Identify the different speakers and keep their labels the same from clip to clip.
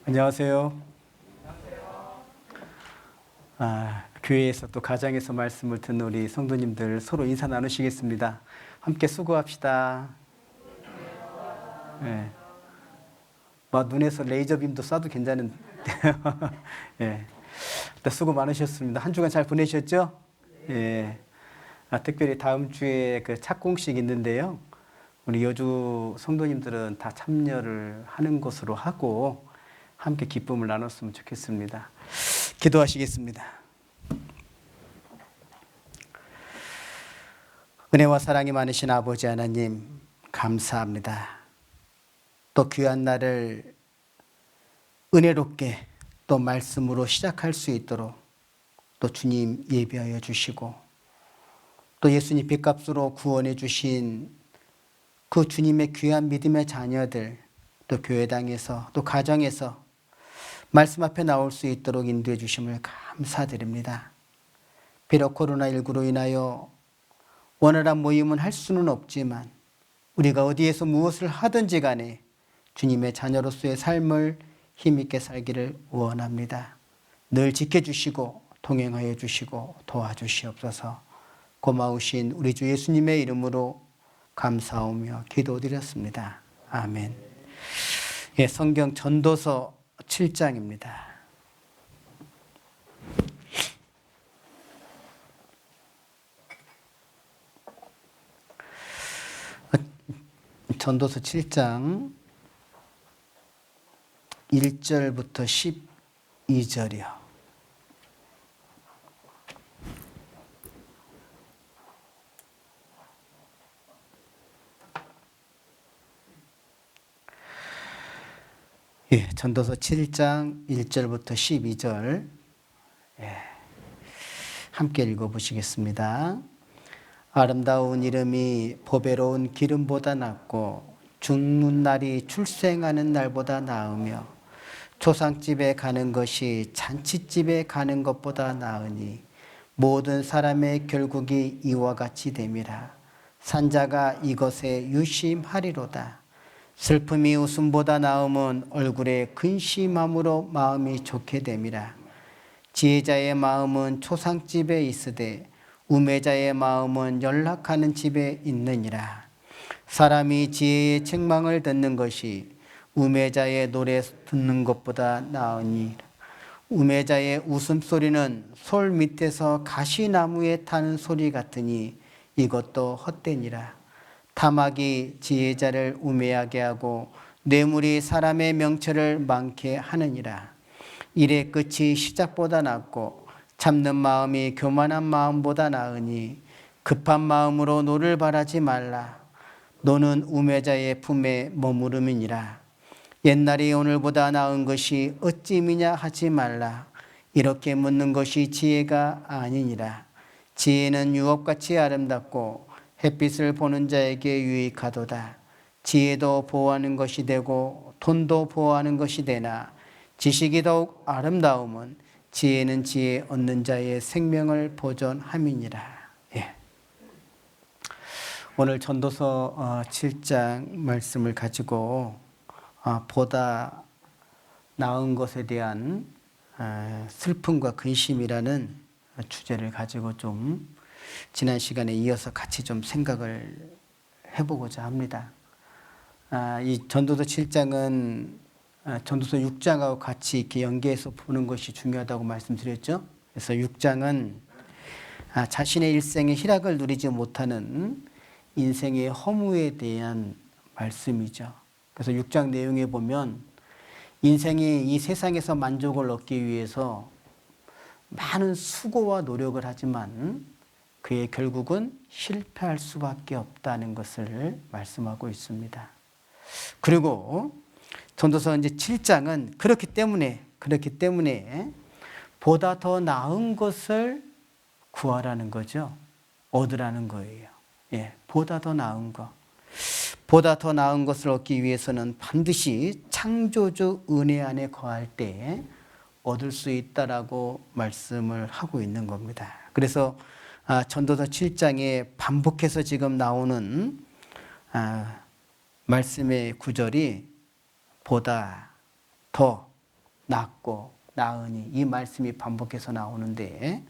Speaker 1: 안녕하세요. 교회에서 또 가정에서 말씀을 듣는 우리 성도님들 서로 인사 나누시겠습니다. 함께 수고합시다. 예. 눈에서 레이저 빔도 쏴도 괜찮은데. 예. 수고 많으셨습니다. 한 주간 잘 보내셨죠? 예. 특별히 다음 주에 그 착공식 있는데요. 우리 여주 성도님들은 다 참여를 하는 것으로 하고 함께 기쁨을 나눴으면 좋겠습니다. 기도하시겠습니다. 은혜와 사랑이 많으신 아버지 하나님, 감사합니다. 또 귀한 날을 은혜롭게 또 말씀으로 시작할 수 있도록 또 주님 예비하여 주시고 또 예수님 빚값으로 구원해 주신 그 주님의 귀한 믿음의 자녀들 또 교회당에서 또 가정에서 말씀 앞에 나올 수 있도록 인도해 주심을 감사드립니다. 비록 코로나19로 인하여 원활한 모임은 할 수는 없지만 우리가 어디에서 무엇을 하든지 간에 주님의 자녀로서의 삶을 힘있게 살기를 원합니다. 늘 지켜주시고 동행하여 주시고 도와주시옵소서. 고마우신 우리 주 예수님의 이름으로 감사하며 기도드렸습니다. 아멘. 예, 성경 전도서 7장입니다. 전도서 7장 1절부터 12절이요. 예, 전도서 7장 1절부터 12절 함께 읽어보시겠습니다. 아름다운 이름이 보배로운 기름보다 낫고 죽는 날이 출생하는 날보다 나으며 초상집에 가는 것이 잔치집에 가는 것보다 나으니 모든 사람의 결국이 이와 같이 됨이라. 산자가 이것에 유심하리로다. 슬픔이 웃음보다 나음은 얼굴에 근심함으로 마음이 좋게 됨이라. 지혜자의 마음은 초상집에 있으되 우매자의 마음은 연락하는 집에 있느니라. 사람이 지혜의 책망을 듣는 것이 우매자의 노래 듣는 것보다 나으니 우매자의 웃음소리는 솔 밑에서 가시나무에 타는 소리 같으니 이것도 헛되니라. 탐악이 지혜자를 우매하게 하고 뇌물이 사람의 명철을 많게 하느니라. 일의 끝이 시작보다 낫고 참는 마음이 교만한 마음보다 나으니 급한 마음으로 노를 바라지 말라. 노는 우매자의 품에 머무름이니라. 옛날이 오늘보다 나은 것이 어찌미냐 하지 말라. 이렇게 묻는 것이 지혜가 아니니라. 지혜는 유업같이 아름답고 햇빛을 보는 자에게 유익하도다. 지혜도 보호하는 것이 되고 돈도 보호하는 것이 되나 지식이 더욱 아름다움은 지혜는 지혜 얻는 자의 생명을 보존함이니라. 예. 오늘 전도서 7장 말씀을 가지고 보다 나은 것에 대한 슬픔과 근심이라는 주제를 가지고 좀 지난 시간에 이어서 같이 좀 생각을 해보고자 합니다. 이 전도서 7장은 전도서 6장하고 같이 이렇게 연계해서 보는 것이 중요하다고 말씀드렸죠. 그래서 6장은 자신의 일생의 희락을 누리지 못하는 인생의 허무에 대한 말씀이죠. 그래서 6장 내용에 보면 인생이 이 세상에서 만족을 얻기 위해서 많은 수고와 노력을 하지만 그의 결국은 실패할 수밖에 없다는 것을 말씀하고 있습니다. 그리고 전도서 이제 7장은 그렇기 때문에 보다 더 나은 것을 구하라는 거죠. 얻으라는 거예요. 예, 보다 더 나은 것. 보다 더 나은 것을 얻기 위해서는 반드시 창조주 은혜 안에 거할 때 얻을 수 있다라고 말씀을 하고 있는 겁니다. 그래서 전도서 7장에 반복해서 지금 나오는 말씀의 구절이 보다 더 낫고 나으니 이 말씀이 반복해서 나오는데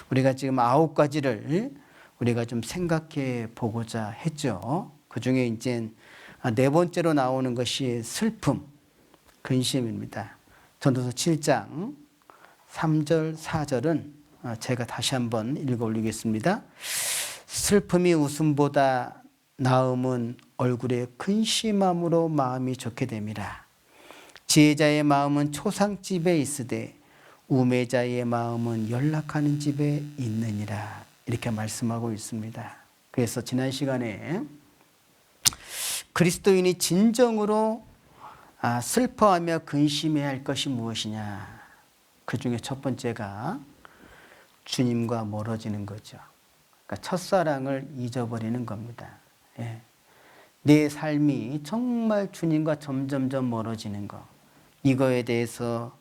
Speaker 1: 우리가 지금 9가지를 우리가 좀 생각해 보고자 했죠. 그 중에 이제 4번째로 나오는 것이 슬픔, 근심입니다. 전도서 7장 3절, 4절은 제가 다시 한번 읽어 올리겠습니다. 슬픔이 웃음보다 나음은 얼굴에 근심함으로 마음이 좋게 됨이라. 지혜자의 마음은 초상집에 있으되 우매자의 마음은 연락하는 집에 있느니라. 이렇게 말씀하고 있습니다. 그래서 지난 시간에 그리스도인이 진정으로 슬퍼하며 근심해야 할 것이 무엇이냐. 그 중에 첫 번째가 주님과 멀어지는 거죠. 그러니까 첫사랑을 잊어버리는 겁니다. 예. 내 삶이 정말 주님과 점점점 멀어지는 것. 이거에 대해서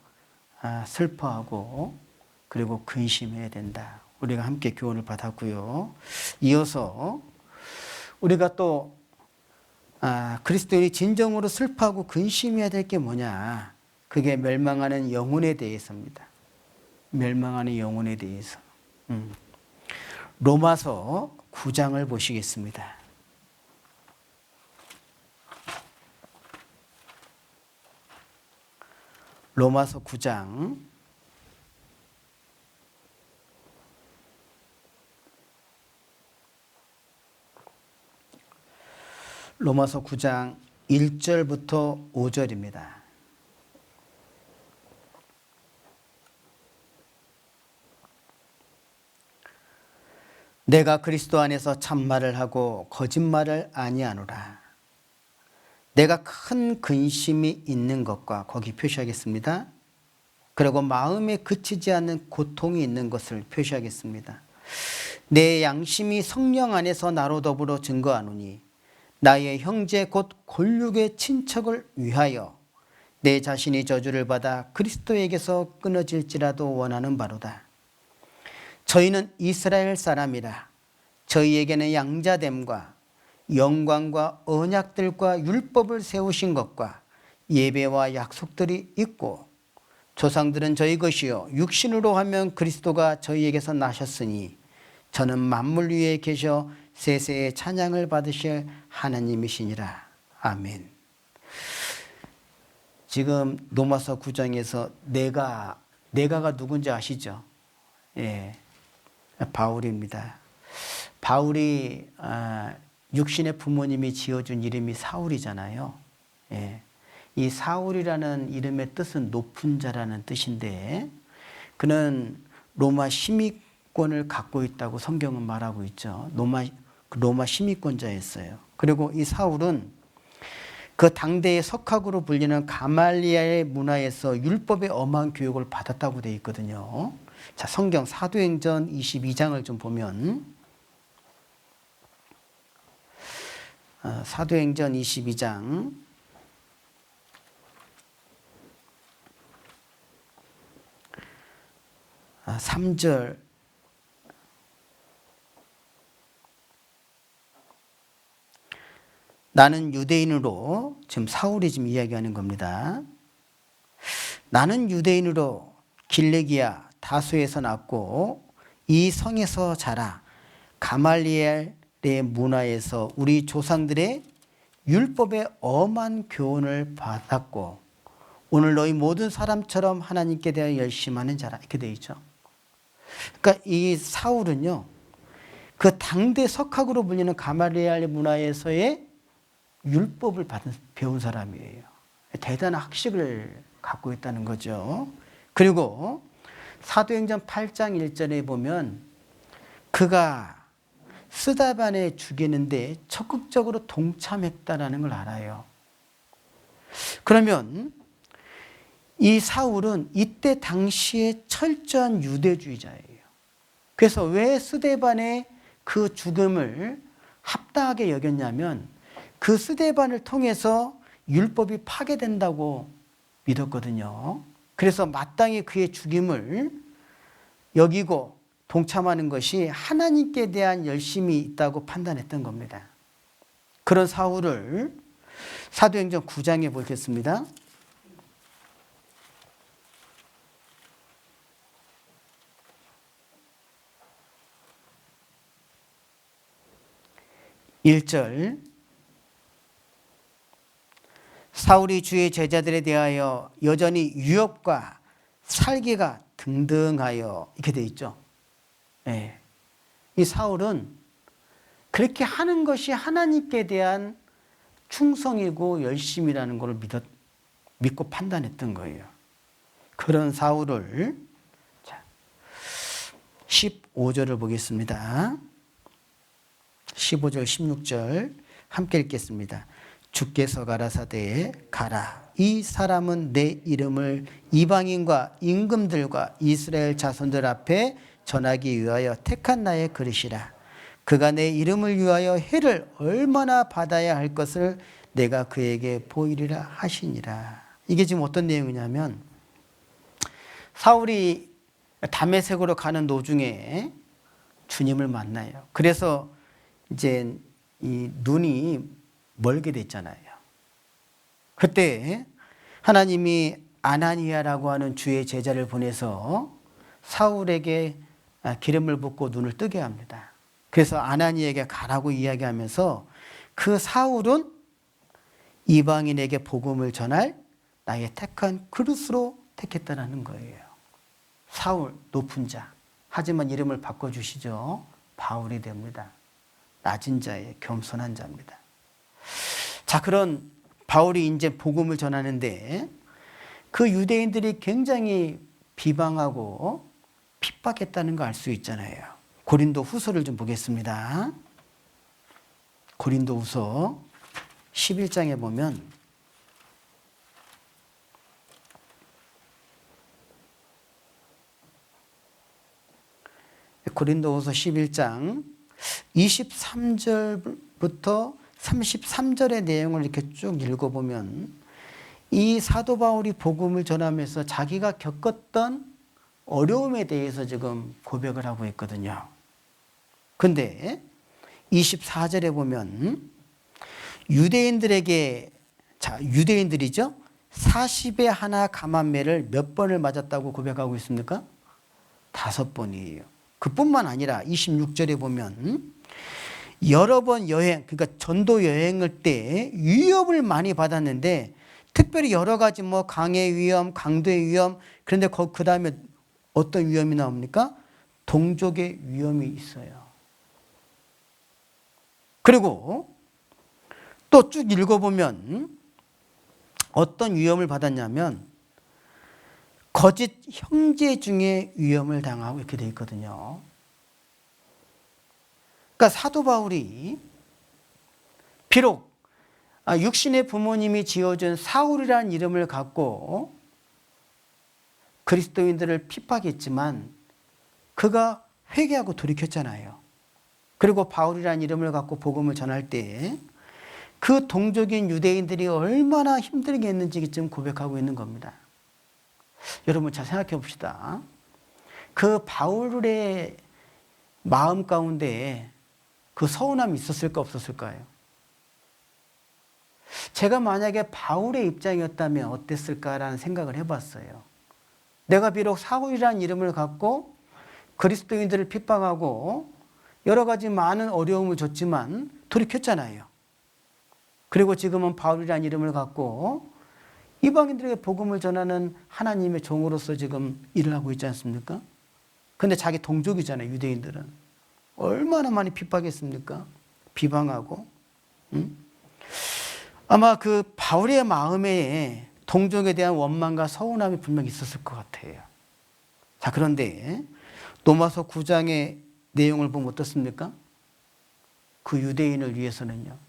Speaker 1: 슬퍼하고 그리고 근심해야 된다. 우리가 함께 교훈을 받았고요. 이어서 우리가 또 그리스도인이 진정으로 슬퍼하고 근심해야 될 게 뭐냐. 그게 멸망하는 영혼에 대해서입니다. 멸망하는 영혼에 대해서. 로마서 9장을 보시겠습니다. 로마서 9장 1절부터 5절입니다. 내가 그리스도 안에서 참말을 하고 거짓말을 아니하노라. 내가 큰 근심이 있는 것과 거기 표시하겠습니다. 그리고 마음에 그치지 않는 고통이 있는 것을 표시하겠습니다. 내 양심이 성령 안에서 나로 더불어 증거하노니 나의 형제 곧 골육의 친척을 위하여 내 자신이 저주를 받아 그리스도에게서 끊어질지라도 원하는 바로다. 저희는 이스라엘 사람이라 저희에게는 양자됨과 영광과 언약들과 율법을 세우신 것과 예배와 약속들이 있고 조상들은 저희 것이요 육신으로 하면 그리스도가 저희에게서 나셨으니 저는 만물 위에 계셔 세세의 찬양을 받으실 하나님이시니라. 아멘. 지금 로마서 9장에서 내가가 누군지 아시죠? 예, 바울입니다. 바울이 육신의 부모님이 지어준 이름이 사울이잖아요. 예. 이 사울이라는 이름의 뜻은 높은 자라는 뜻인데 그는 로마 시민권을 갖고 있다고 성경은 말하고 있죠. 로마 시민권자였어요. 그리고 이 사울은 그 당대의 석학으로 불리는 가말리아의 문화에서 율법의 엄한 교육을 받았다고 되어 있거든요. 자, 성경 사도행전 22장을 좀 보면 사도행전 22장 3절 나는 유대인으로 지금 사울이 지금 이야기하는 겁니다. 나는 유대인으로 길레기야 다소에서 났고 이 성에서 자라 가말리엘의 문화에서 우리 조상들의 율법의 엄한 교훈을 받았고 오늘 너희 모든 사람처럼 하나님께 대하여 열심하는 자라 이렇게 되어 있죠. 그러니까 이 사울은요 그 당대 석학으로 불리는 가말리엘 문화에서의 율법을 배운 사람이에요. 대단한 학식을 갖고 있다는 거죠. 그리고 사도행전 8장 1절에 보면 그가 스데반을 죽이는데 적극적으로 동참했다는 걸 알아요. 그러면 이 사울은 이때 당시에 철저한 유대주의자예요. 그래서 왜 스데반의 그 죽음을 합당하게 여겼냐면 그 스데반을 통해서 율법이 파괴된다고 믿었거든요. 그래서 마땅히 그의 죽임을 여기고 동참하는 것이 하나님께 대한 열심이 있다고 판단했던 겁니다. 그런 사울을 사도행전 9장에 보겠습니다. 1절 사울이 주의 제자들에 대하여 여전히 유업과 살기가 등등하여 이렇게 돼 있죠. 네. 이 사울은 그렇게 하는 것이 하나님께 대한 충성이고 열심이라는 걸 믿고 판단했던 거예요. 그런 사울을 15절을 보겠습니다. 15절 16절 함께 읽겠습니다. 주께서 가라사대 가라. 이 사람은 내 이름을 이방인과 임금들과 이스라엘 자손들 앞에 전하기 위하여 택한 나의 그릇이라. 그가 내 이름을 위하여 해를 얼마나 받아야 할 것을 내가 그에게 보이리라 하시니라. 이게 지금 어떤 내용이냐면 사울이 다메섹으로 가는 도중에 주님을 만나요. 그래서 이제 이 눈이 멀게 됐잖아요. 그때 하나님이 아나니아라고 하는 주의 제자를 보내서 사울에게 기름을 붓고 눈을 뜨게 합니다. 그래서 아나니에게 가라고 이야기하면서 그 사울은 이방인에게 복음을 전할 나의 택한 그릇으로 택했다는 거예요. 사울, 높은 자. 하지만 이름을 바꿔주시죠. 바울이 됩니다. 낮은 자의 겸손한 자입니다. 자, 그런 바울이 이제 복음을 전하는데 그 유대인들이 굉장히 비방하고 핍박했다는 거 알 수 있잖아요. 고린도 후서를 좀 보겠습니다. 고린도 후서 11장에 보면 고린도후서 11장 23절부터 33절의 내용을 이렇게 쭉 읽어보면 이 사도 바울이 복음을 전하면서 자기가 겪었던 어려움에 대해서 지금 고백을 하고 있거든요. 근데 24절에 보면 유대인들이죠. 40에 하나 감한매를 몇 번을 맞았다고 고백하고 있습니까? 5번이에요. 그뿐만 아니라 26절에 보면 여러 번 여행, 그러니까 전도 여행을 때 위협을 많이 받았는데 특별히 여러 가지 강의 위험, 강도의 위험, 그런데 그 다음에 어떤 위험이 나옵니까? 동족의 위험이 있어요. 그리고 또 쭉 읽어보면 어떤 위험을 받았냐면 거짓 형제 중에 위험을 당하고 이렇게 되어 있거든요. 그러니까 사도 바울이 비록 육신의 부모님이 지어준 사울이라는 이름을 갖고 그리스도인들을 핍박했지만 그가 회개하고 돌이켰잖아요. 그리고 바울이라는 이름을 갖고 복음을 전할 때 그 동족인 유대인들이 얼마나 힘들게 했는지 지금 고백하고 있는 겁니다. 여러분 잘 생각해 봅시다. 그 바울의 마음 가운데 그 서운함이 있었을까 없었을까요? 제가 만약에 바울의 입장이었다면 어땠을까라는 생각을 해봤어요. 내가 비록 사울이라는 이름을 갖고 그리스도인들을 핍박하고 여러 가지 많은 어려움을 줬지만 돌이켰잖아요. 그리고 지금은 바울이라는 이름을 갖고 이방인들에게 복음을 전하는 하나님의 종으로서 지금 일을 하고 있지 않습니까? 근데 자기 동족이잖아요. 유대인들은. 얼마나 많이 핍박했습니까? 비방하고. 아마 그 바울의 마음에 동족에 대한 원망과 서운함이 분명히 있었을 것 같아요. 자, 그런데 로마서 9장의 내용을 보면 어떻습니까? 그 유대인을 위해서는요.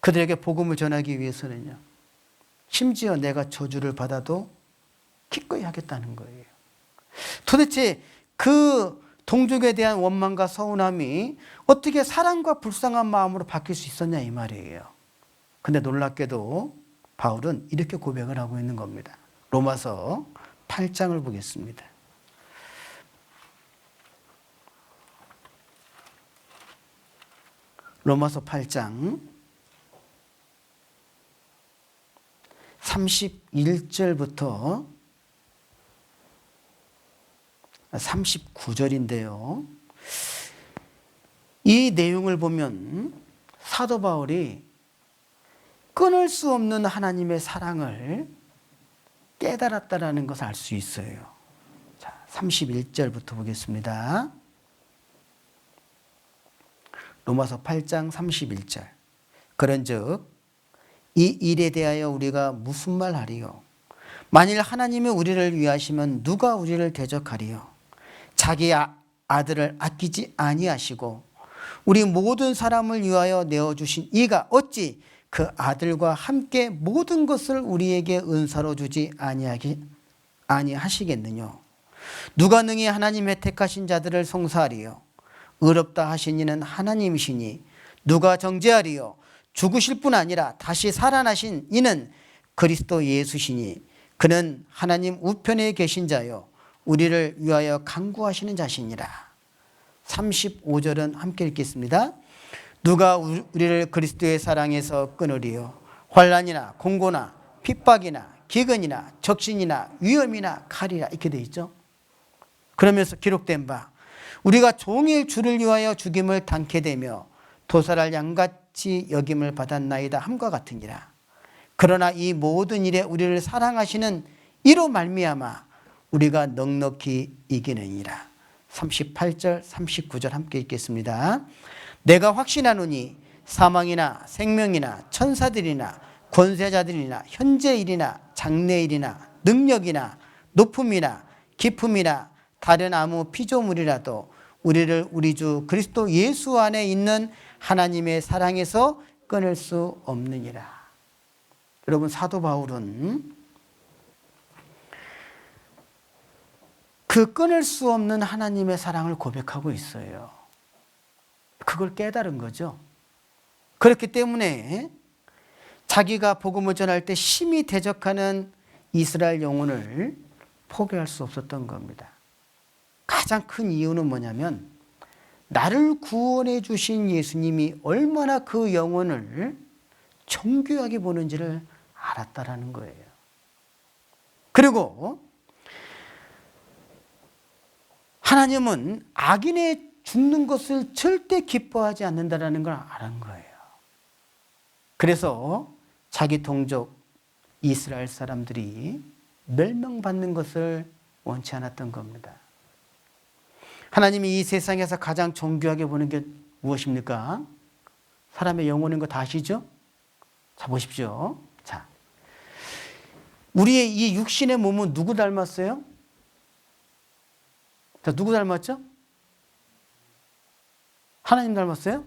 Speaker 1: 그들에게 복음을 전하기 위해서는요. 심지어 내가 저주를 받아도 기꺼이 하겠다는 거예요. 도대체 그 동족에 대한 원망과 서운함이 어떻게 사랑과 불쌍한 마음으로 바뀔 수 있었냐 이 말이에요. 근데 놀랍게도 바울은 이렇게 고백을 하고 있는 겁니다. 로마서 8장을 보겠습니다. 로마서 8장 31절부터 39절인데요. 이 내용을 보면 사도 바울이 끊을 수 없는 하나님의 사랑을 깨달았다라는 것을 알 수 있어요. 자, 31절부터 보겠습니다. 로마서 8장 31절. 그런즉 이 일에 대하여 우리가 무슨 말하리요? 만일 하나님이 우리를 위하시면 누가 우리를 대적하리요? 자기 아들을 아끼지 아니하시고 우리 모든 사람을 위하여 내어주신 이가 어찌 그 아들과 함께 모든 것을 우리에게 은사로 주지 아니하시겠느냐? 누가 능히 하나님의 택하신 자들을 송사하리요? 의롭다 하신 이는 하나님이시니 누가 정죄하리요? 죽으실 뿐 아니라 다시 살아나신 이는 그리스도 예수시니 그는 하나님 우편에 계신 자요 우리를 위하여 간구하시는 자시니라. 35절은 함께 읽겠습니다. 누가 우리를 그리스도의 사랑에서 끊으리요? 환난이나 공고나 핍박이나 기근이나 적신이나 위험이나 칼이라 이렇게 되어 있죠. 그러면서 기록된 바 우리가 종일 주를 위하여 죽임을 당케 되며 도살할 양같이 여김을 받았나이다 함과 같으니라. 그러나 이 모든 일에 우리를 사랑하시는 이로 말미암아 우리가 넉넉히 이기느니라. 38절 39절 함께 읽겠습니다. 내가 확신하노니 사망이나 생명이나 천사들이나 권세자들이나 현재일이나 장래일이나 능력이나 높음이나 깊음이나 다른 아무 피조물이라도 우리를 우리 주 그리스도 예수 안에 있는 하나님의 사랑에서 끊을 수 없느니라. 여러분, 사도 바울은 그 끊을 수 없는 하나님의 사랑을 고백하고 있어요. 그걸 깨달은 거죠. 그렇기 때문에 자기가 복음을 전할 때 심히 대적하는 이스라엘 영혼을 포기할 수 없었던 겁니다. 가장 큰 이유는 뭐냐면 나를 구원해 주신 예수님이 얼마나 그 영혼을 정교하게 보는지를 알았다라는 거예요. 그리고 하나님은 악인의 죽는 것을 절대 기뻐하지 않는다라는 걸 아는 거예요. 그래서 자기 동족 이스라엘 사람들이 멸망받는 것을 원치 않았던 겁니다. 하나님이 이 세상에서 가장 정교하게 보는 게 무엇입니까? 사람의 영혼인 거 다 아시죠? 자, 보십시오. 자, 우리의 이 육신의 몸은 누구 닮았어요? 자, 누구 닮았죠? 하나님 닮았어요?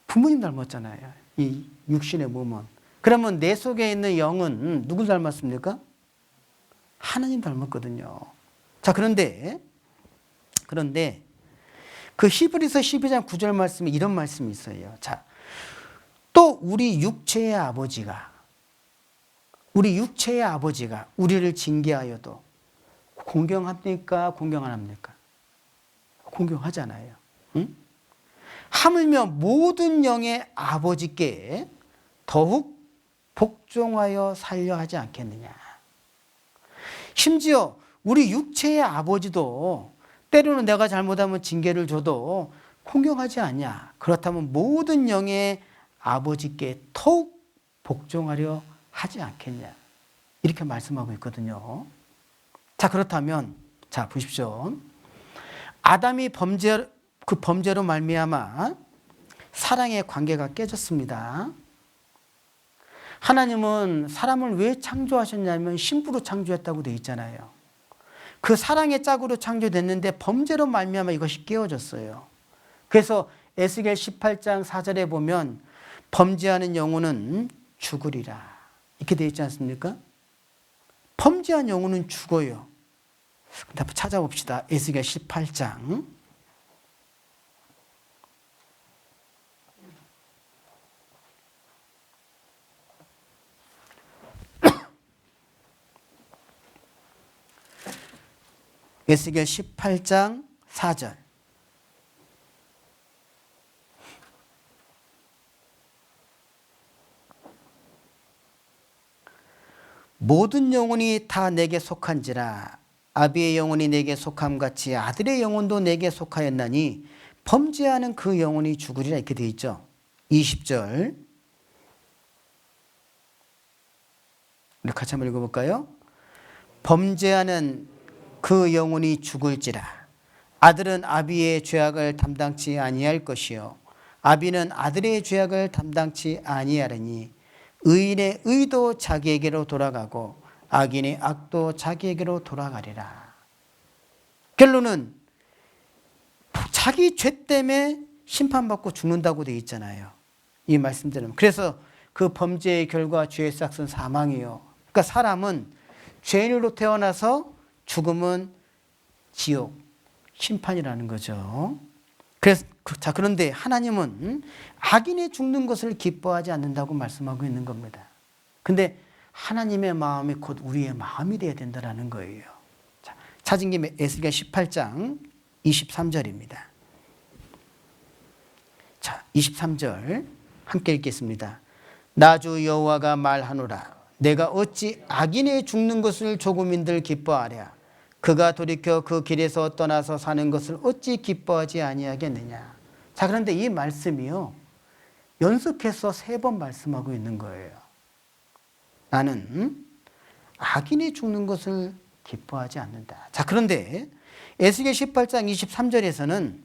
Speaker 1: 부모님 닮았잖아요. 이 육신의 몸은. 그러면 내 속에 있는 영은 누구 닮았습니까? 하나님 닮았거든요. 자, 그런데 그 히브리서 12장 9절 말씀에 이런 말씀이 있어요. 자, 또 우리 육체의 아버지가 우리를 징계하여도 공경합니까? 공경 안 합니까? 공경하잖아요. 응? 하물며 모든 영의 아버지께 더욱 복종하여 살려 하지 않겠느냐. 심지어 우리 육체의 아버지도 때로는 내가 잘못하면 징계를 줘도 공경하지 않냐. 그렇다면 모든 영의 아버지께 더욱 복종하려 하지 않겠냐. 이렇게 말씀하고 있거든요. 자, 그렇다면 자, 보십시오. 아담이 범죄로 말미암아 사랑의 관계가 깨졌습니다. 하나님은 사람을 왜 창조하셨냐면 신부로 창조했다고 되어 있잖아요. 그 사랑의 짝으로 창조됐는데 범죄로 말미암아 이것이 깨어졌어요. 그래서 에스겔 18장 4절에 보면 범죄하는 영혼은 죽으리라 이렇게 되어 있지 않습니까? 범죄한 영혼은 죽어요. 근데 한번 찾아봅시다. 에스겔 18장. 에스겔 18장 4절. 모든 영혼이 다 내게 속한지라 아비의 영혼이 내게 속함같이 아들의 영혼도 내게 속하였나니 범죄하는 그 영혼이 죽으리라 이렇게 되어 있죠. 20절 우리 같이 한번 읽어볼까요? 범죄하는 그 영혼이 죽을지라. 아들은 아비의 죄악을 담당치 아니할 것이요 아비는 아들의 죄악을 담당치 아니하리니 의인의 의도 자기에게로 돌아가고 악인의 악도 자기에게로 돌아가리라. 결론은 자기 죄 때문에 심판받고 죽는다고 되어 있잖아요. 이 말씀대로. 그래서 그 범죄의 결과 죄의 싹은 사망이요. 그러니까 사람은 죄인으로 태어나서 죽음은 지옥, 심판이라는 거죠. 그런데 하나님은 악인이 죽는 것을 기뻐하지 않는다고 말씀하고 있는 겁니다. 근데 하나님의 마음이 곧 우리의 마음이 되어야 된다는 거예요. 찾은 김에 에스겔 18장 23절입니다. 자, 23절 함께 읽겠습니다. 나 주 여호와가 말하노라. 내가 어찌 악인의 죽는 것을 조금인들 기뻐하랴. 그가 돌이켜 그 길에서 떠나서 사는 것을 어찌 기뻐하지 아니하겠느냐. 자, 그런데 이 말씀이요, 연속해서 3번 말씀하고 있는 거예요. 나는 악인이 죽는 것을 기뻐하지 않는다. 자, 그런데 에스겔 18장 23절에서는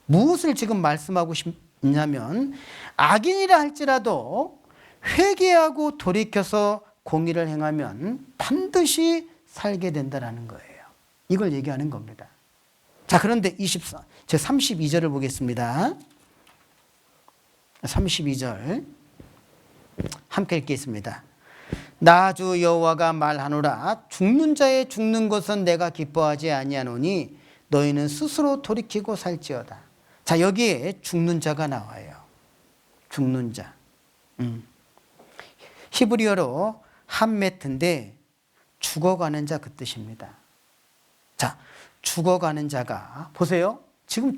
Speaker 1: 무엇을 지금 말씀하고 싶냐면 악인이라 할지라도 회개하고 돌이켜서 공의를 행하면 반드시 살게 된다는 거예요. 이걸 얘기하는 겁니다. 자, 그런데 32절을 보겠습니다. 32절 함께 읽겠습니다. 나 주 여호와가 말하노라. 죽는 자의 죽는 것은 내가 기뻐하지 아니하노니 너희는 스스로 돌이키고 살지어다. 자, 여기에 죽는 자가 나와요. 죽는 자. 히브리어로 함메트인데 죽어가는 자 그 뜻입니다. 자, 죽어가는 자가 보세요. 지금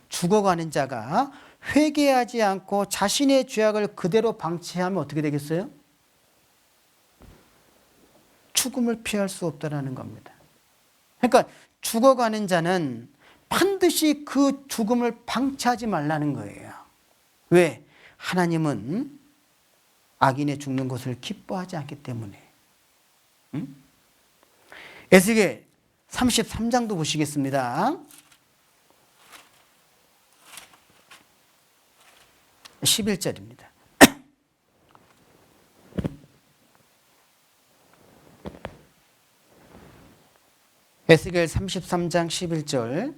Speaker 1: 죽어가는 자가 회개하지 않고 자신의 죄악을 그대로 방치하면 어떻게 되겠어요? 죽음을 피할 수 없다라는 겁니다. 그러니까 죽어가는 자는 반드시 그 죽음을 방치하지 말라는 거예요. 왜? 하나님은 악인의 죽는 것을 기뻐하지 않기 때문에. 에스겔 33장도 보시겠습니다. 11절입니다. 에스겔 33장 11절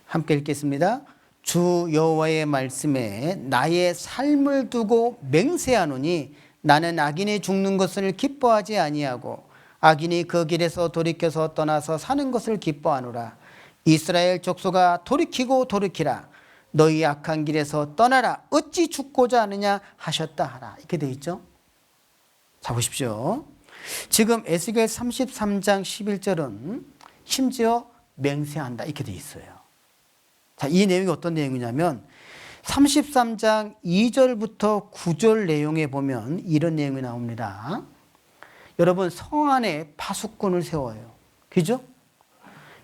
Speaker 1: 함께 읽겠습니다. 주 여호와의 말씀에 나의 삶을 두고 맹세하노니 나는 악인이 죽는 것을 기뻐하지 아니하고 악인이 그 길에서 돌이켜서 떠나서 사는 것을 기뻐하노라. 이스라엘 족속아 돌이키고 돌이키라. 너희 악한 길에서 떠나라. 어찌 죽고자 하느냐 하셨다 하라. 이렇게 되어 있죠. 자, 보십시오. 지금 에스겔 33장 11절은 심지어 맹세한다 이렇게 되어 있어요. 자, 이 내용이 어떤 내용이냐면 33장 2절부터 9절 내용에 보면 이런 내용이 나옵니다. 여러분, 성 안에 파수꾼을 세워요. 그죠?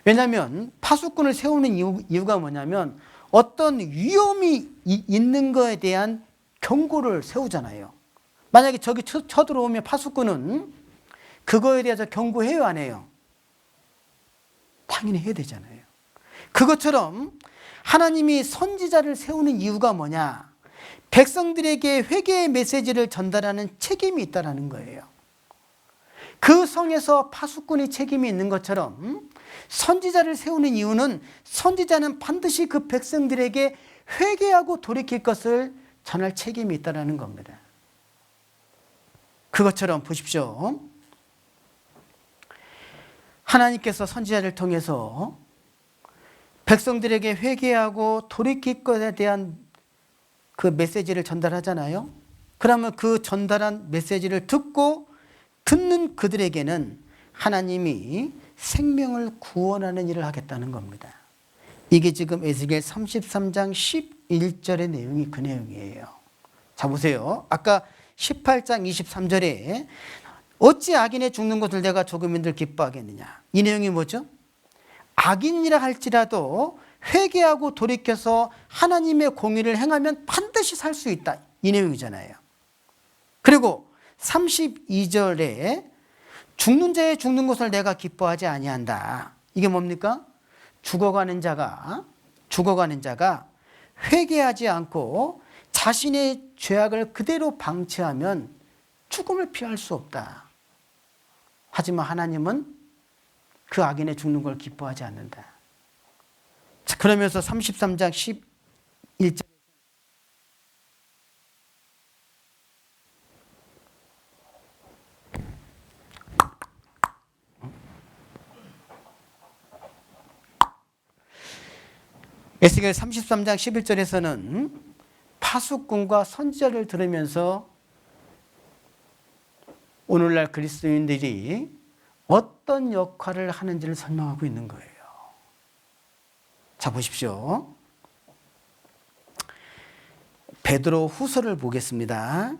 Speaker 1: 왜냐하면 파수꾼을 세우는 이유가 뭐냐면 어떤 위험이 있는 거에 대한 경고를 세우잖아요. 만약에 저기 쳐들어오면 파수꾼은 그거에 대해서 경고해요, 안 해요? 당연히 해야 되잖아요. 그것처럼 하나님이 선지자를 세우는 이유가 뭐냐? 백성들에게 회개의 메시지를 전달하는 책임이 있다는 거예요. 그 성에서 파수꾼이 책임이 있는 것처럼 선지자를 세우는 이유는 선지자는 반드시 그 백성들에게 회개하고 돌이킬 것을 전할 책임이 있다는 겁니다. 그것처럼 보십시오. 하나님께서 선지자를 통해서 백성들에게 회개하고 돌이킬 것에 대한 그 메시지를 전달하잖아요. 그러면 그 전달한 메시지를 듣는 그들에게는 하나님이 생명을 구원하는 일을 하겠다는 겁니다. 이게 지금 에스겔 33장 11절의 내용이 그 내용이에요. 자, 보세요. 아까 18장 23절에 어찌 악인의 죽는 것을 내가 조금인들 기뻐하겠느냐. 이 내용이 뭐죠? 악인이라 할지라도 회개하고 돌이켜서 하나님의 공의를 행하면 반드시 살 수 있다, 이 내용이잖아요. 그리고 32절에 죽는 자의 죽는 것을 내가 기뻐하지 아니한다. 이게 뭡니까? 죽어가는 자가 회개하지 않고 자신의 죄악을 그대로 방치하면 죽음을 피할 수 없다. 하지만 하나님은 그 악인의 죽는 걸 기뻐하지 않는다. 자, 그러면서 33장 11절 에스겔 33장 11절에서는 파수꾼과 선지자를 들으면서 오늘날 그리스도인들이 어떤 역할을 하는지를 설명하고 있는 거예요. 자, 보십시오. 베드로 후서를 보겠습니다.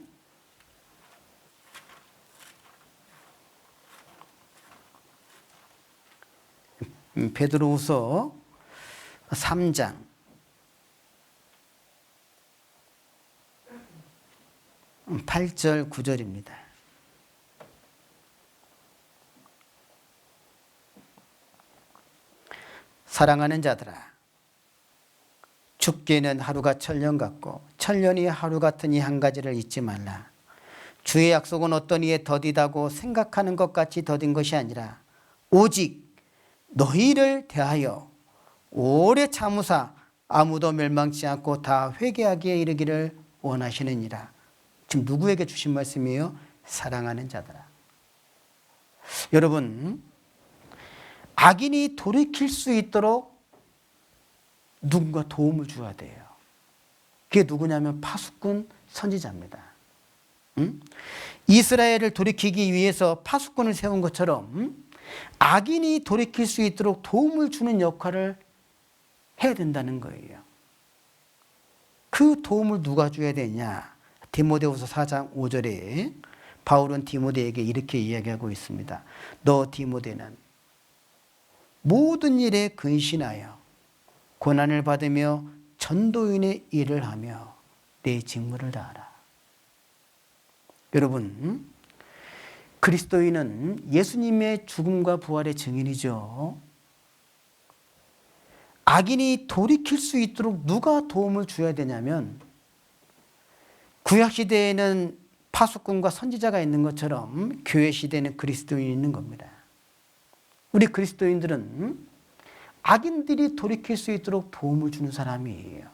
Speaker 1: 베드로 후서 3장 8절 9절입니다. 사랑하는 자들아, 죽기에는 하루가 천년 같고 천년이 하루 같으니 한 가지를 잊지 말라. 주의 약속은 어떤 이에 더디다고 생각하는 것 같이 더딘 것이 아니라 오직 너희를 대하여 오래 참으사 아무도 멸망치 않고 다 회개하기에 이르기를 원하시느니라. 지금 누구에게 주신 말씀이에요? 사랑하는 자들아. 여러분, 악인이 돌이킬 수 있도록 누군가 도움을 줘야 돼요. 그게 누구냐면 파수꾼 선지자입니다. 이스라엘을 돌이키기 위해서 파수꾼을 세운 것처럼 악인이 돌이킬 수 있도록 도움을 주는 역할을 해야 된다는 거예요. 그 도움을 누가 줘야 되냐? 디모데후서 4장 5절에 바울은 디모데에게 이렇게 이야기하고 있습니다. 너 디모데는 모든 일에 근신하여 고난을 받으며 전도인의 일을 하며 내 직무를 다하라. 여러분, 그리스도인은 예수님의 죽음과 부활의 증인이죠. 악인이 돌이킬 수 있도록 누가 도움을 줘야 되냐면 구약시대에는 파수꾼과 선지자가 있는 것처럼 교회시대에는 그리스도인이 있는 겁니다. 우리 그리스도인들은 악인들이 돌이킬 수 있도록 도움을 주는 사람이에요.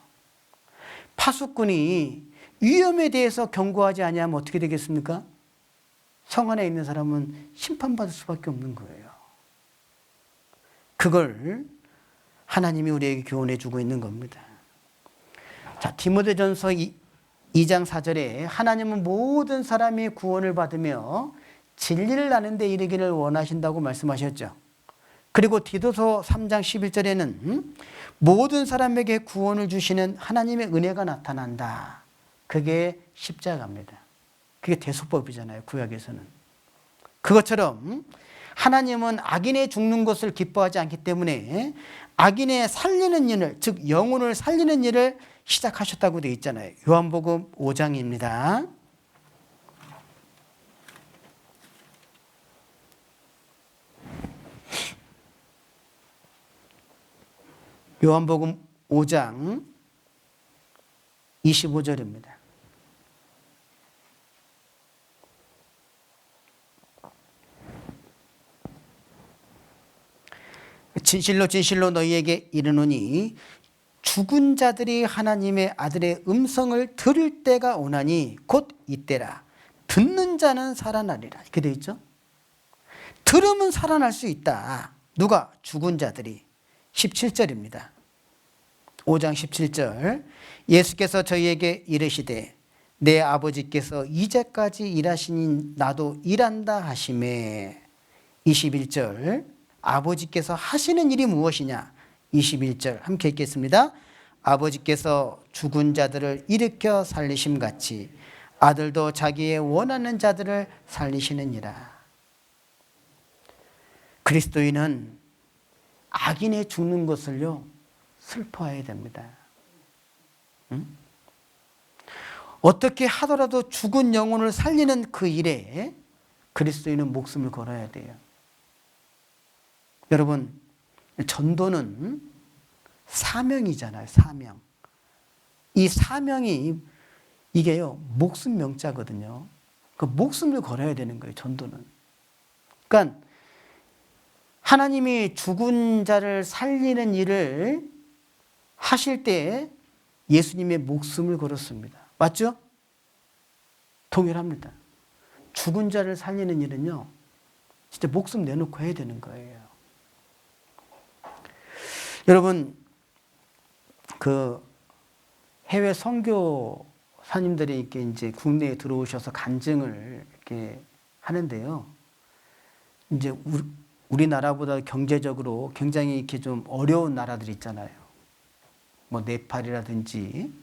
Speaker 1: 파수꾼이 위험에 대해서 경고하지 아니하면 어떻게 되겠습니까? 성 안에 있는 사람은 심판받을 수밖에 없는 거예요. 그걸 하나님이 우리에게 교훈해 주고 있는 겁니다. 자, 디모데전서 2장 4절에 하나님은 모든 사람이 구원을 받으며 진리를 아는 데 이르기를 원하신다고 말씀하셨죠. 그리고 디도서 3장 11절에는 모든 사람에게 구원을 주시는 하나님의 은혜가 나타난다. 그게 십자가입니다. 그게 대속법이잖아요, 구약에서는. 그것처럼 하나님은 악인의 죽는 것을 기뻐하지 않기 때문에 악인의 살리는 일을, 즉 영혼을 살리는 일을 시작하셨다고 되어 있잖아요. 요한복음 5장입니다. 요한복음 5장 25절입니다. 진실로 진실로 너희에게 이르노니 죽은 자들이 하나님의 아들의 음성을 들을 때가 오나니 곧 이때라. 듣는 자는 살아나리라. 이렇게 되어 있죠. 들으면 살아날 수 있다. 누가? 죽은 자들이. 17절입니다. 5장 17절. 예수께서 저희에게 이르시되 내 아버지께서 이제까지 일하시니 나도 일한다 하시매. 21절. 아버지께서 하시는 일이 무엇이냐? 21절 함께 읽겠습니다. 아버지께서 죽은 자들을 일으켜 살리심같이 아들도 자기의 원하는 자들을 살리시느니라. 그리스도인은 악인의 죽는 것을요 슬퍼해야 됩니다. 응? 어떻게 하더라도 죽은 영혼을 살리는 그 일에 그리스도인은 목숨을 걸어야 돼요. 여러분, 전도는 사명이잖아요. 사명. 이 사명이 이게요 목숨 명자거든요. 그 목숨을 걸어야 되는 거예요. 전도는. 그러니까 하나님이 죽은 자를 살리는 일을 하실 때 예수님의 목숨을 걸었습니다. 맞죠? 동일합니다. 죽은 자를 살리는 일은요 진짜 목숨 내놓고 해야 되는 거예요. 여러분, 그 해외 선교사님들이 이렇게 이제 국내에 들어오셔서 간증을 이렇게 하는데요. 이제 우리나라보다 경제적으로 굉장히 이렇게 좀 어려운 나라들 있잖아요. 뭐 네팔이라든지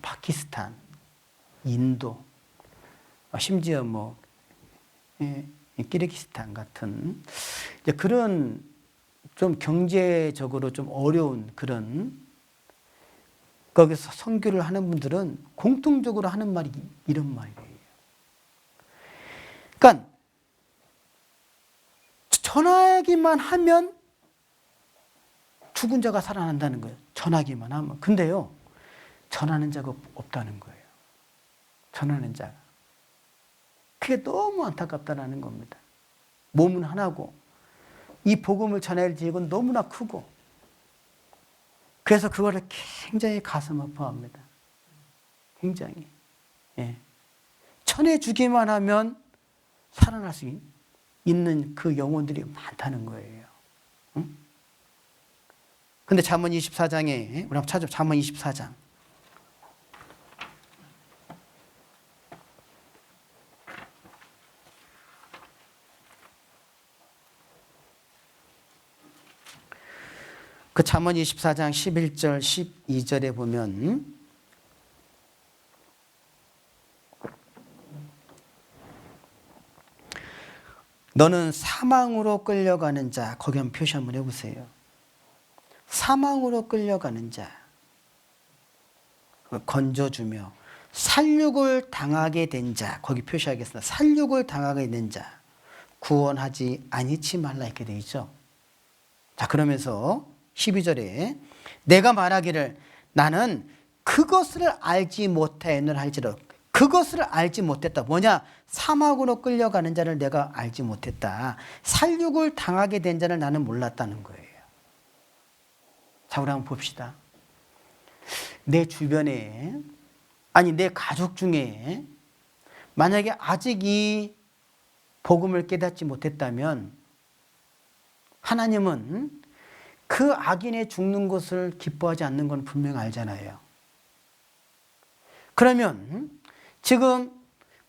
Speaker 1: 파키스탄, 인도, 심지어 뭐 키르기스탄 같은 이제 그런 좀 경제적으로 좀 어려운 그런 거기서 선교를 하는 분들은 공통적으로 하는 말이 이런 말이에요. 그러니까 전하기만 하면 죽은 자가 살아난다는 거예요. 전하기만 하면. 근데요, 전하는 자가 없다는 거예요. 전하는 자가. 그게 너무 안타깝다는 겁니다. 몸은 하나고 이 복음을 전할 지역은 너무나 크고 그래서 그거를 굉장히 가슴 아파합니다. 굉장히. 예. 전해주기만 하면 살아날 수 있는 그 영혼들이 많다는 거예요. 응? 근데 잠언 24장에 우리 한번 찾아 잠언 24장. 그 잠언 24장 11절 12절에 보면 너는 사망으로 끌려가는 자, 거기 한번 표시 한번 해보세요. 사망으로 끌려가는 자 건져주며 살육을 당하게 된 자, 거기 표시하겠습니다. 살육을 당하게 된 자 구원하지 아니치 말라 이렇게 되어 있죠. 자, 그러면서 12절에 내가 말하기를 나는 그것을 알지 못하였느라 할지라도 그것을 알지 못했다. 뭐냐? 사막으로 끌려가는 자를 내가 알지 못했다. 살육을 당하게 된 자를 나는 몰랐다는 거예요. 자, 우리 한번 봅시다. 내 주변에 아니 내 가족 중에 만약에 아직 이 복음을 깨닫지 못했다면 하나님은 그 악인의 죽는 것을 기뻐하지 않는 건 분명 알잖아요. 그러면 지금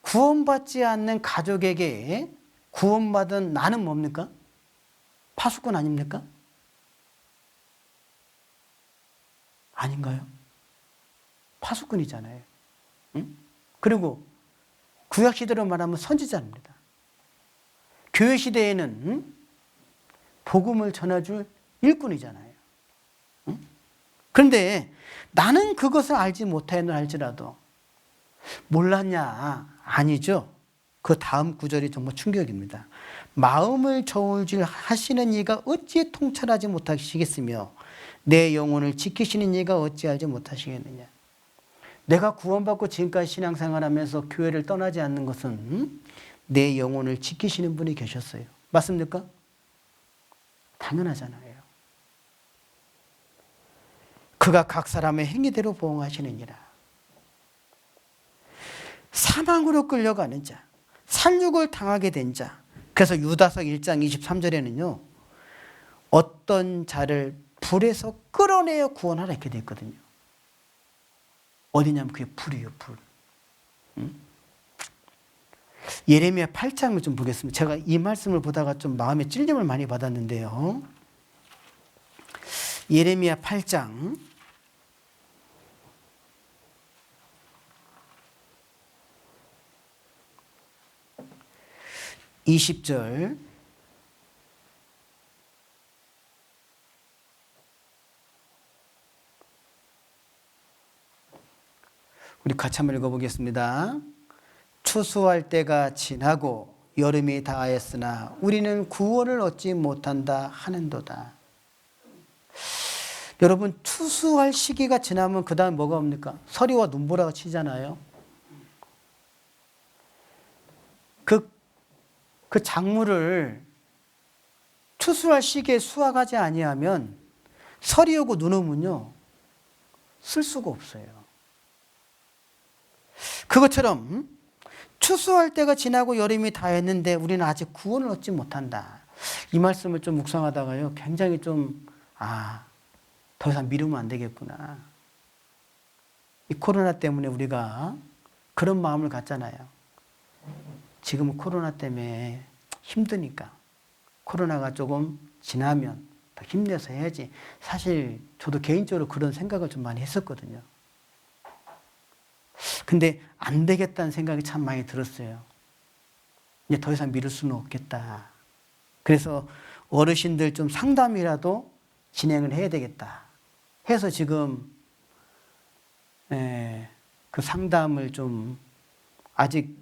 Speaker 1: 구원받지 않는 가족에게 구원받은 나는 뭡니까? 파수꾼 아닙니까? 아닌가요? 파수꾼이잖아요. 응? 그리고 구약시대로 말하면 선지자입니다. 교회 시대에는 복음을 전해줄 일꾼이잖아요. 응? 그런데 나는 그것을 알지 못하였나 할지라도 몰랐냐? 아니죠. 그 다음 구절이 정말 충격입니다. 마음을 저울질 하시는 이가 어찌 통찰하지 못하시겠으며 내 영혼을 지키시는 이가 어찌 알지 못하시겠느냐. 내가 구원받고 지금까지 신앙생활하면서 교회를 떠나지 않는 것은 내 영혼을 지키시는 분이 계셨어요. 맞습니까? 당연하잖아요. 그가 각 사람의 행위대로 보응하시느니라. 사망으로 끌려가는 자, 살육을 당하게 된 자. 그래서 유다서 1장 23절에는요. 어떤 자를 불에서 끌어내어 구원하라 이렇게 되어 있거든요. 어디냐면 그게 불이에요. 불. 응? 예레미야 8장을 좀 보겠습니다. 제가 이 말씀을 보다가 좀 마음에 찔림을 많이 받았는데요. 예레미야 8장 20절 우리 같이 한번 읽어보겠습니다. 추수할 때가 지나고 여름이 다하였으나 우리는 구원을 얻지 못한다 하는도다. 여러분, 추수할 시기가 지나면 그 다음 뭐가 옵니까? 서리와 눈보라가 치잖아요. 그 작물을 추수할 시기에 수확하지 아니하면 설이 오고 눈 오면요 쓸 수가 없어요. 그것처럼 추수할 때가 지나고 여름이 다했는데 우리는 아직 구원을 얻지 못한다. 이 말씀을 좀 묵상하다가요 굉장히 좀 더 이상 미루면 안 되겠구나. 이 코로나 때문에 우리가 그런 마음을 갖잖아요. 지금은 코로나 때문에 힘드니까 코로나가 조금 지나면 더 힘내서 해야지. 사실 저도 개인적으로 그런 생각을 좀 많이 했었거든요. 근데 안 되겠다는 생각이 참 많이 들었어요. 이제 더 이상 미룰 수는 없겠다. 그래서 어르신들 좀 상담이라도 진행을 해야 되겠다 해서 지금 그 상담을 좀 아직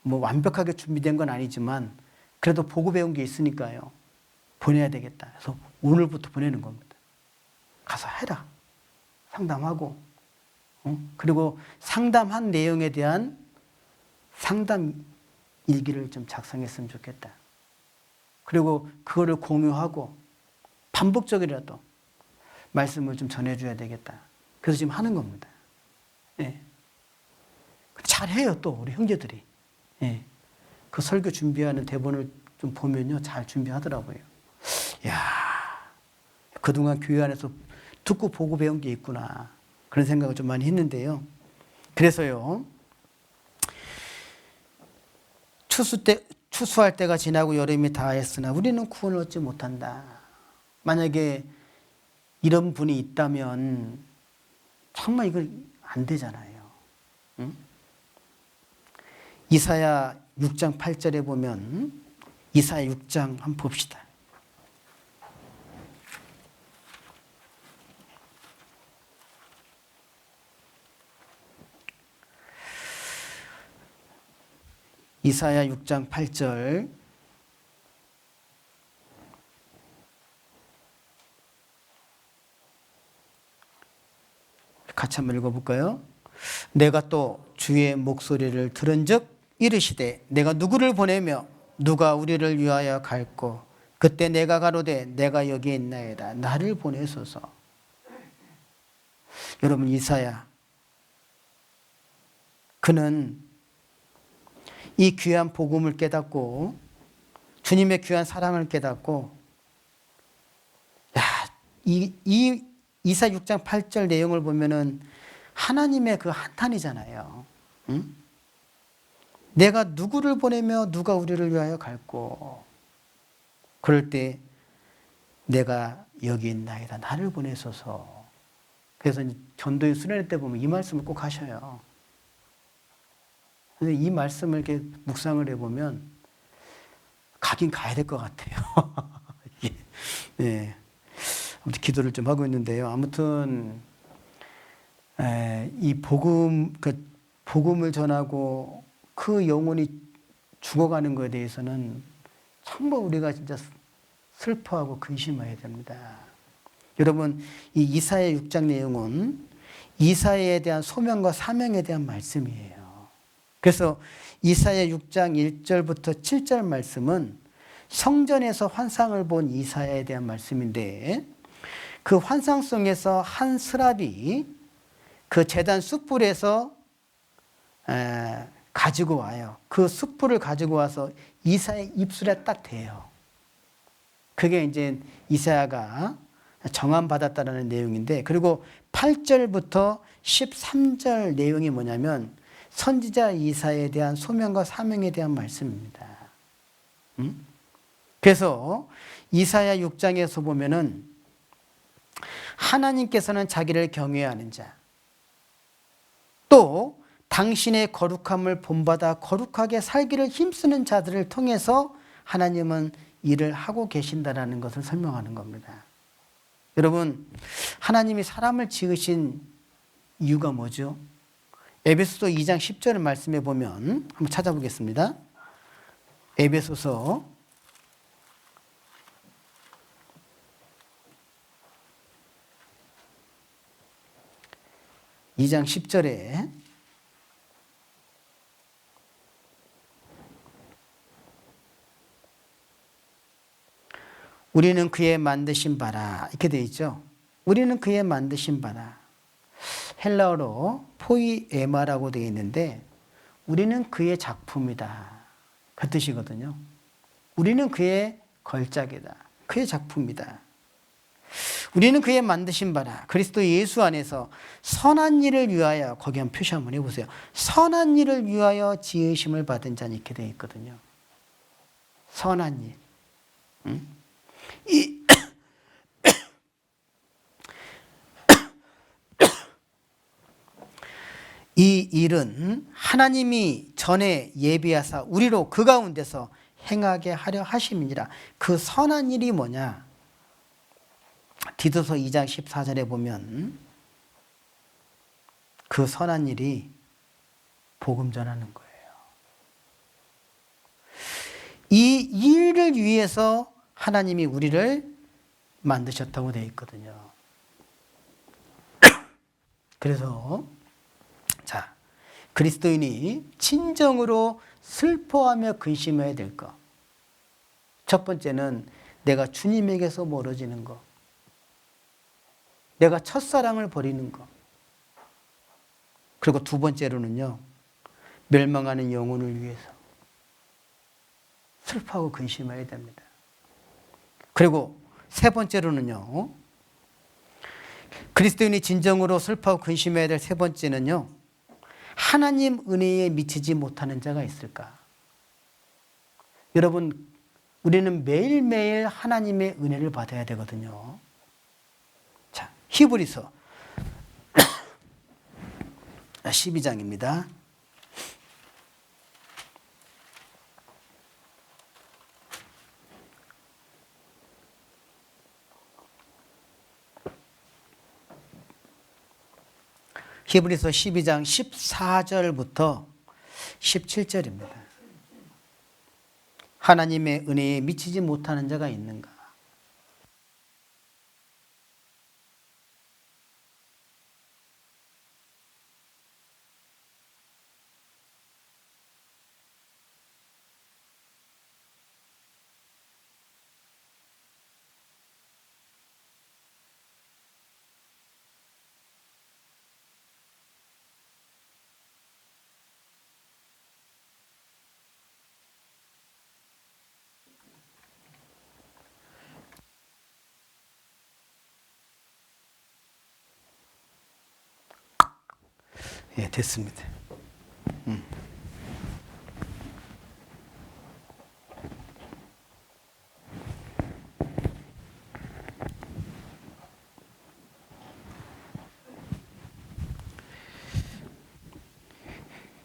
Speaker 1: 뭐 완벽하게 준비된 건 아니지만 그래도 보고 배운 게 있으니까요. 보내야 되겠다. 그래서 오늘부터 보내는 겁니다. 가서 해라. 상담하고. 그리고 상담한 내용에 대한 상담 일기를 좀 작성했으면 좋겠다. 그리고 그거를 공유하고 반복적이라도 말씀을 좀 전해줘야 되겠다. 그래서 지금 하는 겁니다. 예. 잘해요, 또 우리 형제들이. 예. 그 설교 준비하는 대본을 좀 보면요, 잘 준비하더라고요. 야, 그동안 교회 안에서 듣고 보고 배운 게 있구나. 그런 생각을 좀 많이 했는데요. 그래서요, 추수할 때가 지나고 여름이 다했으나 우리는 구원을 얻지 못한다. 만약에 이런 분이 있다면 정말 이걸 안 되잖아요. 응? 이사야 6장 8절에 보면 이사야 6장 한번 봅시다. 이사야 6장 8절 같이 한번 읽어볼까요? 내가 또 주의 목소리를 들은즉 이르시되 내가 누구를 보내며 누가 우리를 위하여 갈꼬 그때 내가 가로되 내가 여기 있나이다 나를 보내소서. 여러분, 이사야 그는 이 귀한 복음을 깨닫고 주님의 귀한 사랑을 깨닫고 이 이사 6장 8절 내용을 보면은 하나님의 그 한탄이잖아요. 응? 내가 누구를 보내며 누가 우리를 위하여 갈꼬 그럴 때 내가 여기 있나이다 나를 보내소서. 그래서 전도의 수련회 때 보면 이 말씀을 꼭 하셔요. 근데 이 말씀을 이렇게 묵상을 해보면 가긴 가야 될 것 같아요. 네. 아무튼 기도를 좀 하고 있는데요. 아무튼 이 복음을 전하고 그 영혼이 죽어가는 것에 대해서는 정말 우리가 진짜 슬퍼하고 근심해야 됩니다. 여러분, 이 이사야 6장 내용은 이사야에 대한 소명과 사명에 대한 말씀이에요. 그래서 이사야 6장 1절부터 7절 말씀은 성전에서 환상을 본 이사야에 대한 말씀인데 그 환상 속에서 한 스랍이 그 제단 숯불에서 가지고 와요. 그 숯불을 가지고 와서 이사야의 입술에 딱 대요. 그게 이제 이사야가 정함받았다는 내용인데 그리고 8절부터 13절 내용이 뭐냐면 선지자 이사야에 대한 소명과 사명에 대한 말씀입니다. 그래서 이사야 6장에서 보면은 하나님께서는 자기를 경외하는 자, 또 당신의 거룩함을 본받아 거룩하게 살기를 힘쓰는 자들을 통해서 하나님은 일을 하고 계신다라는 것을 설명하는 겁니다. 여러분, 하나님이 사람을 지으신 이유가 뭐죠? 에베소서 2장 10절 말씀해 보면 한번 찾아보겠습니다. 에베소서 2장 10절에 우리는 그의 만드신 바라 이렇게 되어 있죠. 우리는 그의 만드신 바라. 헬라어로 포이에마라고 되어 있는데 우리는 그의 작품이다. 그 뜻이거든요. 우리는 그의 걸작이다. 그의 작품이다. 우리는 그의 만드신 바라. 그리스도 예수 안에서 선한 일을 위하여, 거기 한번 표시 한번 해보세요. 선한 일을 위하여 지으심을 받은 자는 이렇게 되어 있거든요. 선한 일. 이 일은 하나님이 전에 예비하사 우리로 그 가운데서 행하게 하려 하심이니라. 그 선한 일이 뭐냐? 디도서 2장 14절에 보면 그 선한 일이 복음 전하는 거예요. 이 일을 위해서 하나님이 우리를 만드셨다고 되어 있거든요. 그래서 자, 그리스도인이 진정으로 슬퍼하며 근심해야 될 것. 첫 번째는 내가 주님에게서 멀어지는 것. 내가 첫사랑을 버리는 것. 그리고 두 번째로는요, 멸망하는 영혼을 위해서 슬퍼하고 근심해야 됩니다. 그리고 세 번째로는요, 그리스도인이 진정으로 슬퍼하고 근심해야 될 세 번째는요, 하나님 은혜에 미치지 못하는 자가 있을까? 여러분, 우리는 매일매일 하나님의 은혜를 받아야 되거든요. 자, 히브리서 12장입니다. 히브리서 12장 14절부터 17절입니다. 하나님의 은혜에 미치지 못하는 자가 있는가? 예, 됐습니다.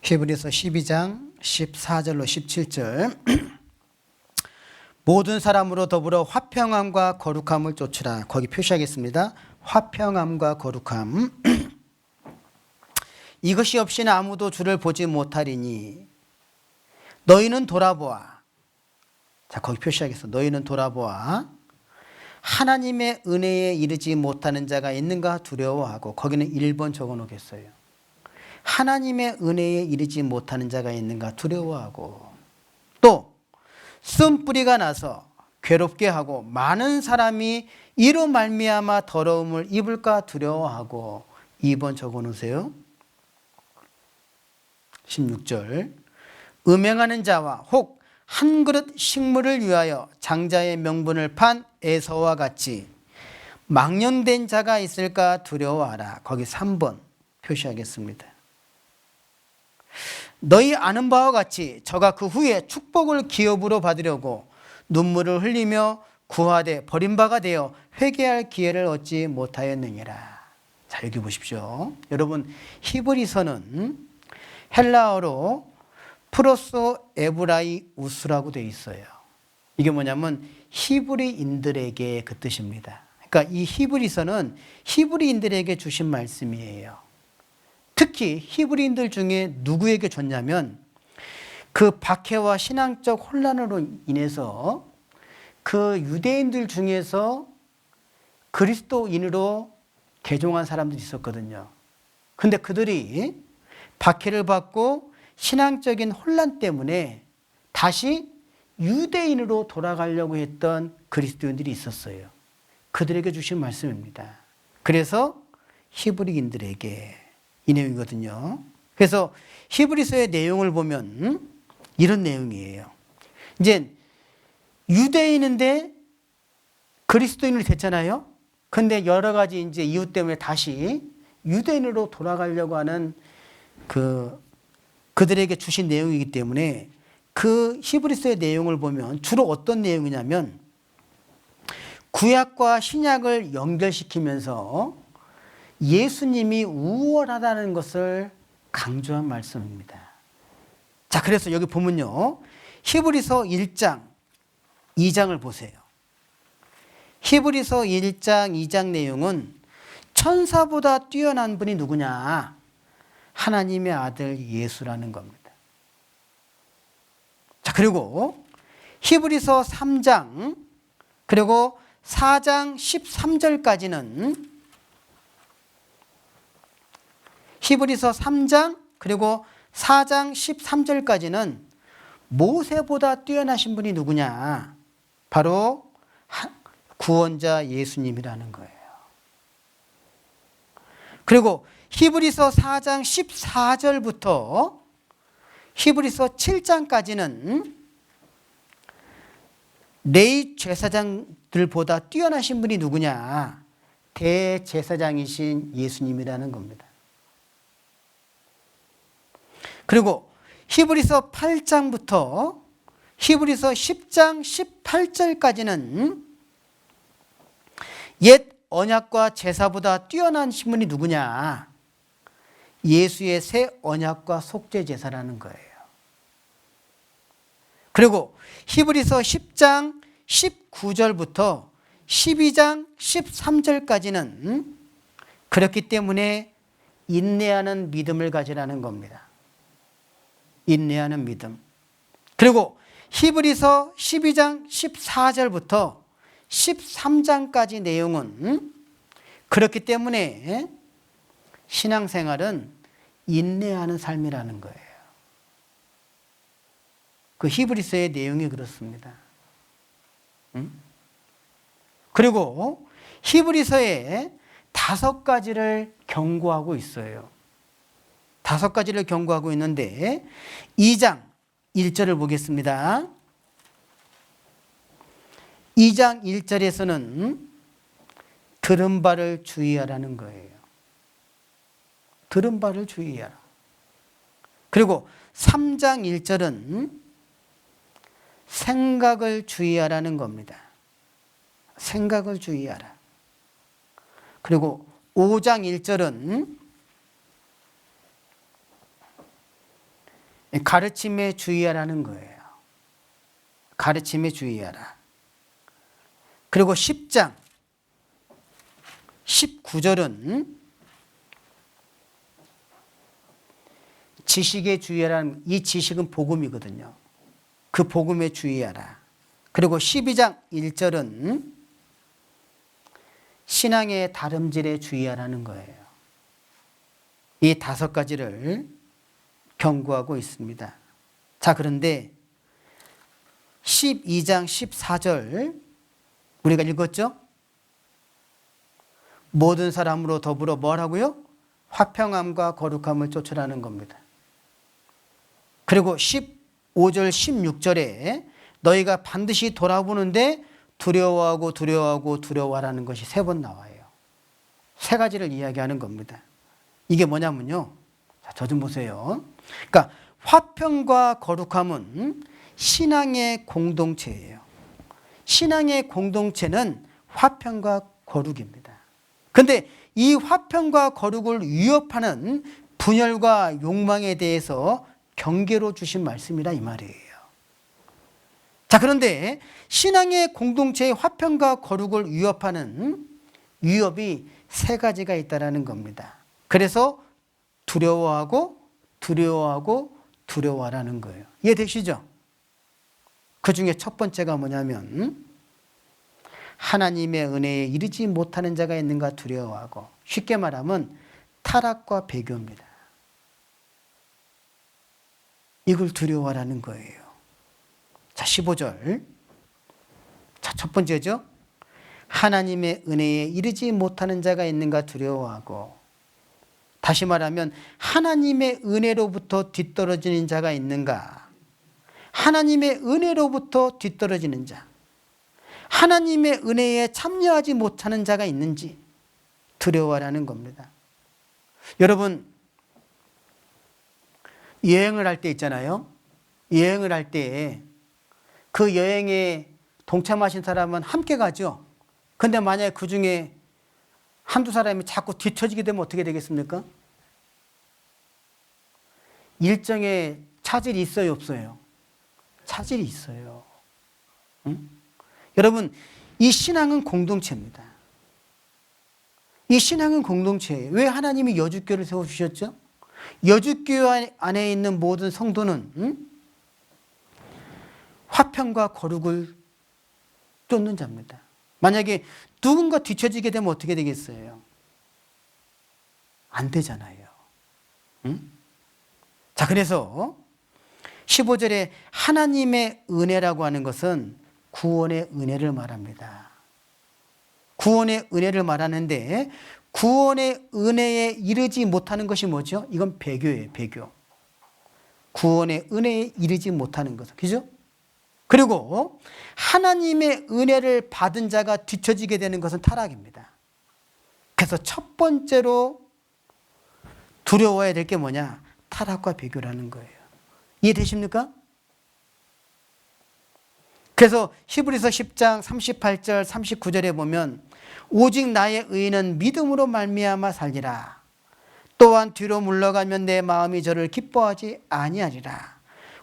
Speaker 1: 히브리서 12장 14절로 17절 모든 사람으로 더불어 화평함과 거룩함을 쫓으라. 거기 표시하겠습니다. 화평함과 거룩함. 이것이 없이는 아무도 주를 보지 못하리니 너희는 돌아보아. 자, 거기 표시하겠습니다. 너희는 돌아보아. 하나님의 은혜에 이르지 못하는 자가 있는가 두려워하고, 거기는 1번 적어 놓겠어요. 하나님의 은혜에 이르지 못하는 자가 있는가 두려워하고, 또 쓴뿌리가 나서 괴롭게 하고 많은 사람이 이로 말미암아 더러움을 입을까 두려워하고, 2번 적어 놓으세요. 16절 음행하는 자와 혹 한 그릇 식물을 위하여 장자의 명분을 판 에서와 같이 망령된 자가 있을까 두려워하라. 거기 3번 표시하겠습니다. 너희 아는 바와 같이 저가 그 후에 축복을 기업으로 받으려고 눈물을 흘리며 구하되 버림바가 되어 회개할 기회를 얻지 못하였느니라. 자, 여기 보십시오. 여러분, 히브리서는 헬라어로 프로소 에브라이우스라고 되어 있어요. 이게 뭐냐면 히브리인들에게 그 뜻입니다. 그러니까 이 히브리서는 히브리인들에게 주신 말씀이에요. 특히 히브리인들 중에 누구에게 줬냐면 그 박해와 신앙적 혼란으로 인해서 그 유대인들 중에서 그리스도인으로 개종한 사람들이 있었거든요. 근데 그들이 박해를 받고 신앙적인 혼란 때문에 다시 유대인으로 돌아가려고 했던 그리스도인들이 있었어요. 그들에게 주신 말씀입니다. 그래서 히브리인들에게 이 내용이거든요. 그래서 히브리서의 내용을 보면 이런 내용이에요. 이제 유대인인데 그리스도인이 됐잖아요. 근데 여러 가지 이제 이유 때문에 다시 유대인으로 돌아가려고 하는 그들에게 주신 내용이기 때문에 그 히브리서의 내용을 보면 주로 어떤 내용이냐면 구약과 신약을 연결시키면서 예수님이 우월하다는 것을 강조한 말씀입니다. 자, 그래서 여기 보면요. 히브리서 1장, 2장을 보세요. 히브리서 1장, 2장 내용은 천사보다 뛰어난 분이 누구냐? 하나님의 아들 예수라는 겁니다. 자, 그리고 히브리서 3장, 그리고 4장 13절까지는 히브리서 3장, 그리고 4장 13절까지는 모세보다 뛰어나신 분이 누구냐? 바로 구원자 예수님이라는 거예요. 그리고 히브리서 4장 14절부터 히브리서 7장까지는 레위 제사장들보다 뛰어나신 분이 누구냐? 대제사장이신 예수님이라는 겁니다. 그리고 히브리서 8장부터 히브리서 10장 18절까지는 옛 언약과 제사보다 뛰어난 신분이 누구냐? 예수의 새 언약과 속죄 제사라는 거예요. 그리고 히브리서 10장 19절부터 12장 13절까지는 그렇기 때문에 인내하는 믿음을 가지라는 겁니다. 인내하는 믿음. 그리고 히브리서 12장 14절부터 13장까지 내용은 그렇기 때문에 신앙생활은 인내하는 삶이라는 거예요. 그 히브리서의 내용이 그렇습니다. 그리고 히브리서에 5가지를 경고하고 있어요. 5가지를 경고하고 있는데 2장 1절을 보겠습니다. 2장 1절에서는 들은 바를 주의하라는 거예요. 들은 바를 주의하라. 그리고 3장 1절은 생각을 주의하라는 겁니다. 생각을 주의하라. 그리고 5장 1절은 가르침에 주의하라는 거예요. 가르침에 주의하라. 그리고 10장 19절은 지식에 주의하라는, 이 지식은 복음이거든요. 그 복음에 주의하라. 그리고 12장 1절은 신앙의 다름질에 주의하라는 거예요. 이 5가지를 경고하고 있습니다. 자, 그런데 12장 14절 우리가 읽었죠? 모든 사람으로 더불어 뭘 하고요? 화평함과 거룩함을 쫓으라는 겁니다. 그리고 15절 16절에 너희가 반드시 돌아보는데 두려워하라는 것이 3번 나와요. 3가지를 이야기하는 겁니다. 이게 뭐냐면요. 저 좀 보세요. 그러니까 화평과 거룩함은 신앙의 공동체예요. 신앙의 공동체는 화평과 거룩입니다. 그런데 이 화평과 거룩을 위협하는 분열과 욕망에 대해서 경계로 주신 말씀이라 이 말이에요. 자, 그런데 신앙의 공동체의 화평과 거룩을 위협하는 위협이 3가지가 있다는 겁니다. 그래서 두려워하고 두려워하고 두려워하라는 거예요. 이해되시죠? 그 중에 첫 번째가 뭐냐면 하나님의 은혜에 이르지 못하는 자가 있는가 두려워하고, 쉽게 말하면 타락과 배교입니다. 이걸 두려워하라는 거예요. 자, 15절. 자, 첫 번째죠. 하나님의 은혜에 이르지 못하는 자가 있는가 두려워하고, 다시 말하면 하나님의 은혜로부터 뒤떨어지는 자가 있는가, 하나님의 은혜로부터 뒤떨어지는 자, 하나님의 은혜에 참여하지 못하는 자가 있는지 두려워하라는 겁니다. 여러분, 여행을 할 때 있잖아요. 여행을 할 때 그 여행에 동참하신 사람은 함께 가죠. 근데 만약에 그 중에 한두 사람이 자꾸 뒤처지게 되면 어떻게 되겠습니까? 일정에 차질이 있어요, 없어요? 차질이 있어요. 응? 여러분, 이 신앙은 공동체입니다. 이 신앙은 공동체예요. 왜 하나님이 여주교를 세워주셨죠? 여주교 안에 있는 모든 성도는 화평과 거룩을 쫓는 자입니다. 만약에 누군가 뒤처지게 되면 어떻게 되겠어요? 안 되잖아요. 응? 자, 그래서 15절에 하나님의 은혜라고 하는 것은 구원의 은혜를 말합니다. 구원의 은혜를 말하는데, 구원의 은혜에 이르지 못하는 것이 뭐죠? 이건 배교예요, 배교. 구원의 은혜에 이르지 못하는 것. 그죠? 그리고 하나님의 은혜를 받은 자가 뒤처지게 되는 것은 타락입니다. 그래서 첫 번째로 두려워해야 될 게 뭐냐? 타락과 배교라는 거예요. 이해되십니까? 그래서 히브리서 10장 38절 39절에 보면 오직 나의 의인은 믿음으로 말미암아 살리라. 또한 뒤로 물러가면 내 마음이 저를 기뻐하지 아니하리라.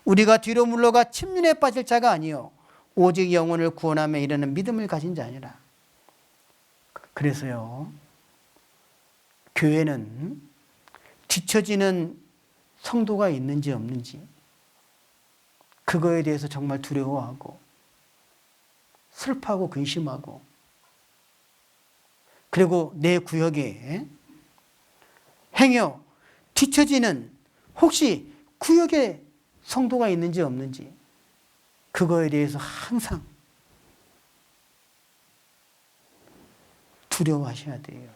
Speaker 1: 우리가 뒤로 물러가 침륜에 빠질 자가 아니요 오직 영혼을 구원함에 이르는 믿음을 가진 자니라. 그래서요, 교회는 뒤처지는 성도가 있는지 없는지 그거에 대해서 정말 두려워하고 슬퍼하고 근심하고, 그리고 내 구역에 행여 뒤처지는 혹시 구역에 성도가 있는지 없는지 그거에 대해서 항상 두려워하셔야 돼요.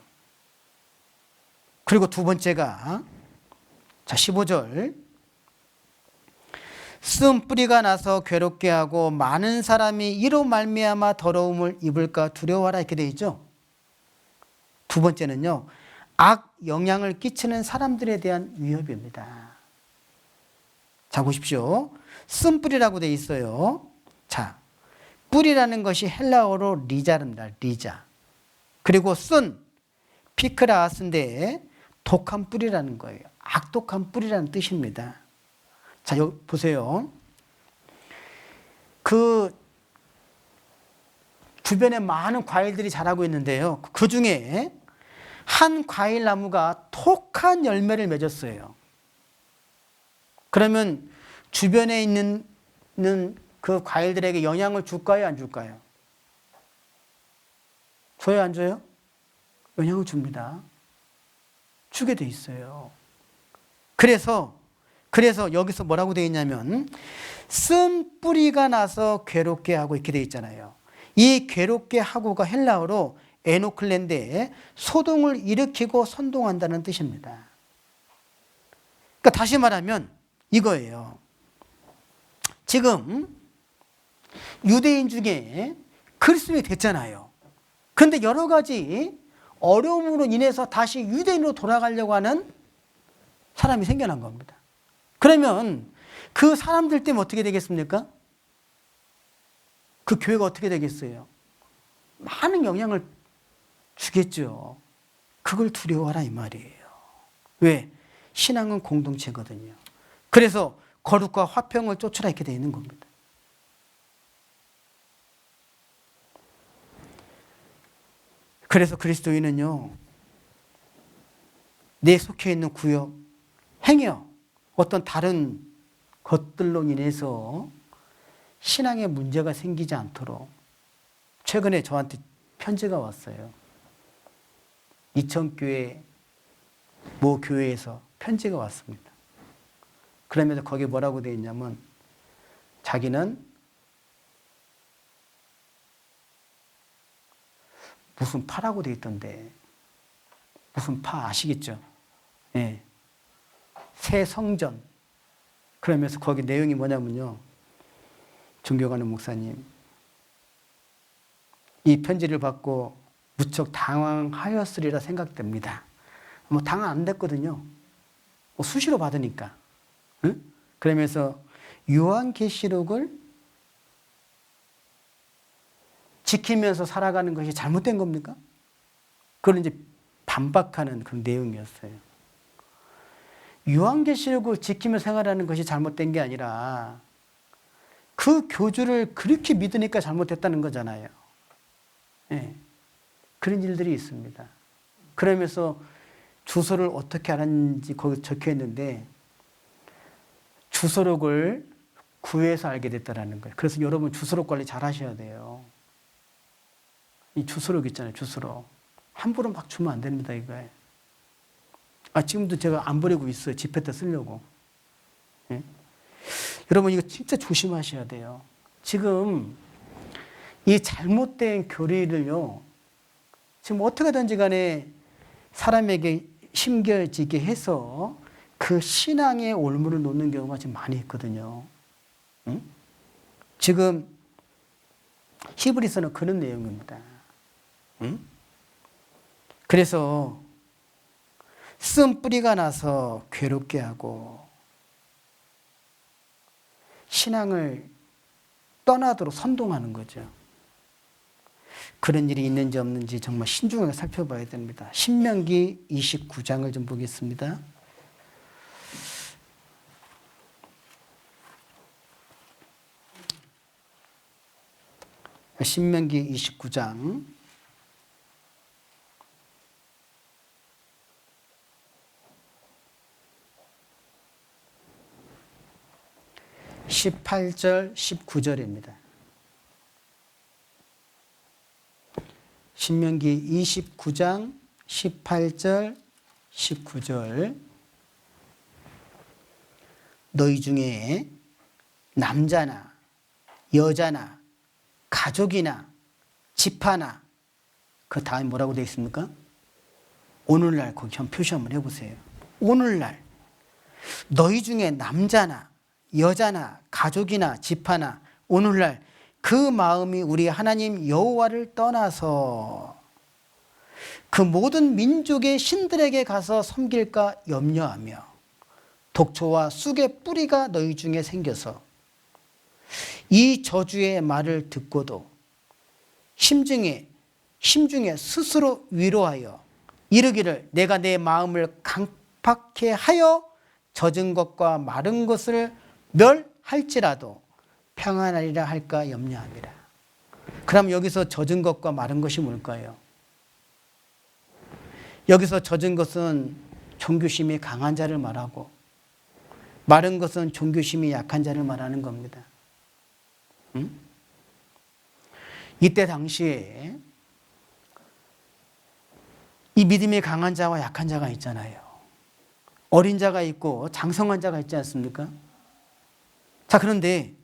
Speaker 1: 그리고 두 번째가, 자, 15절. 쓴 뿌리가 나서 괴롭게 하고 많은 사람이 이로 말미암아 더러움을 입을까 두려워하라, 이렇게 되어 있죠. 두 번째는요, 악 영향을 끼치는 사람들에 대한 위협입니다. 자, 보십시오. 쓴 뿌리라고 되어 있어요. 자, 뿌리라는 것이 헬라어로 리자입니다. 리자. 그리고 쓴 피크라스인데 독한 뿌리라는 거예요. 악독한 뿌리라는 뜻입니다. 자, 여기 보세요. 그 주변에 많은 과일들이 자라고 있는데요. 그 중에 한 과일 나무가 톡한 열매를 맺었어요. 그러면 주변에 있는 그 과일들에게 영향을 줄까요, 안 줄까요? 줘요, 안 줘요? 영향을 줍니다. 주게 돼 있어요. 그래서 여기서 뭐라고 되어 있냐면 쓴 뿌리가 나서 괴롭게 하고 이렇게 되어 있잖아요. 이 괴롭게 하고가 헬라어로 에노클레인데 소동을 일으키고 선동한다는 뜻입니다. 그러니까 다시 말하면 이거예요. 지금 유대인 중에 그리스도인이 됐잖아요. 그런데 여러 가지 어려움으로 인해서 다시 유대인으로 돌아가려고 하는 사람이 생겨난 겁니다. 그러면 그 사람들 때문에 어떻게 되겠습니까? 그 교회가 어떻게 되겠어요? 많은 영향을 주겠죠. 그걸 두려워하라, 이 말이에요. 왜? 신앙은 공동체거든요. 그래서 거룩과 화평을 쫓으라, 이렇게 되어 있는 겁니다. 그래서 그리스도인은요, 내 속해 있는 구역, 행여 어떤 다른 것들로 인해서 신앙에 문제가 생기지 않도록 최근에 저한테 편지가 왔어요. 이천교회 모 교회에서 편지가 왔습니다. 그러면서 거기에 뭐라고 되어 있냐면 자기는 무슨 파라고 되어 있던데 무슨 파 아시겠죠? 예. 새 성전. 그러면서 거기 내용이 뭐냐면요. 존경하는 목사님, 이 편지를 받고 무척 당황하였으리라 생각됩니다. 뭐 당황 안 됐거든요. 뭐 수시로 받으니까. 응? 그러면서 요한계시록을 지키면서 살아가는 것이 잘못된 겁니까? 그걸 이제 반박하는 그런 내용이었어요. 요한계시록을 지키며 생활하는 것이 잘못된 게 아니라 그 교주를 그렇게 믿으니까 잘못됐다는 거잖아요. 네. 그런 일들이 있습니다. 그러면서 주소를 어떻게 알았는지 거기 적혀 있는데 주소록을 구해서 알게 됐다는 거예요. 그래서 여러분 주소록 관리 잘 하셔야 돼요. 이 주소록 있잖아요. 주소록. 함부로 막 주면 안 됩니다. 이거에. 지금도 제가 안 버리고 있어요. 집회 때 쓰려고. 예? 여러분 이거 진짜 조심하셔야 돼요. 지금 이 잘못된 교리를요. 지금 어떻게든지 간에 사람에게 심겨지게 해서 그 신앙에 올무를 놓는 경우가 지금 많이 있거든요. 응? 지금 히브리서는 그런 내용입니다. 응? 그래서 쓴 뿌리가 나서 괴롭게 하고 신앙을 떠나도록 선동하는 거죠. 그런 일이 있는지 없는지 정말 신중하게 살펴봐야 됩니다. 신명기 29장을 좀 보겠습니다. 신명기 29장 18절 19절입니다. 신명기 29장 18절 19절 너희 중에 남자나 여자나 가족이나 집하나 그 다음에 뭐라고 되어 있습니까? 오늘날 거기 한번 표시 한번 해보세요. 오늘날 너희 중에 남자나 여자나 가족이나 집하나 오늘날 그 마음이 우리 하나님 여호와를 떠나서 그 모든 민족의 신들에게 가서 섬길까 염려하며 독초와 쑥의 뿌리가 너희 중에 생겨서 이 저주의 말을 듣고도 심중에 스스로 위로하여 이르기를 내가 내 마음을 강팍해 하여 젖은 것과 마른 것을 멸할지라도 평안하리라 할까 염려합니다. 그럼 여기서 젖은 것과 마른 것이 뭘까요? 여기서 젖은 것은 종교심이 강한 자를 말하고 마른 것은 종교심이 약한 자를 말하는 겁니다. 응? 이때 당시에 이 믿음이 강한 자와 약한 자가 있잖아요. 어린 자가 있고 장성한 자가 있지 않습니까? 자, 그런데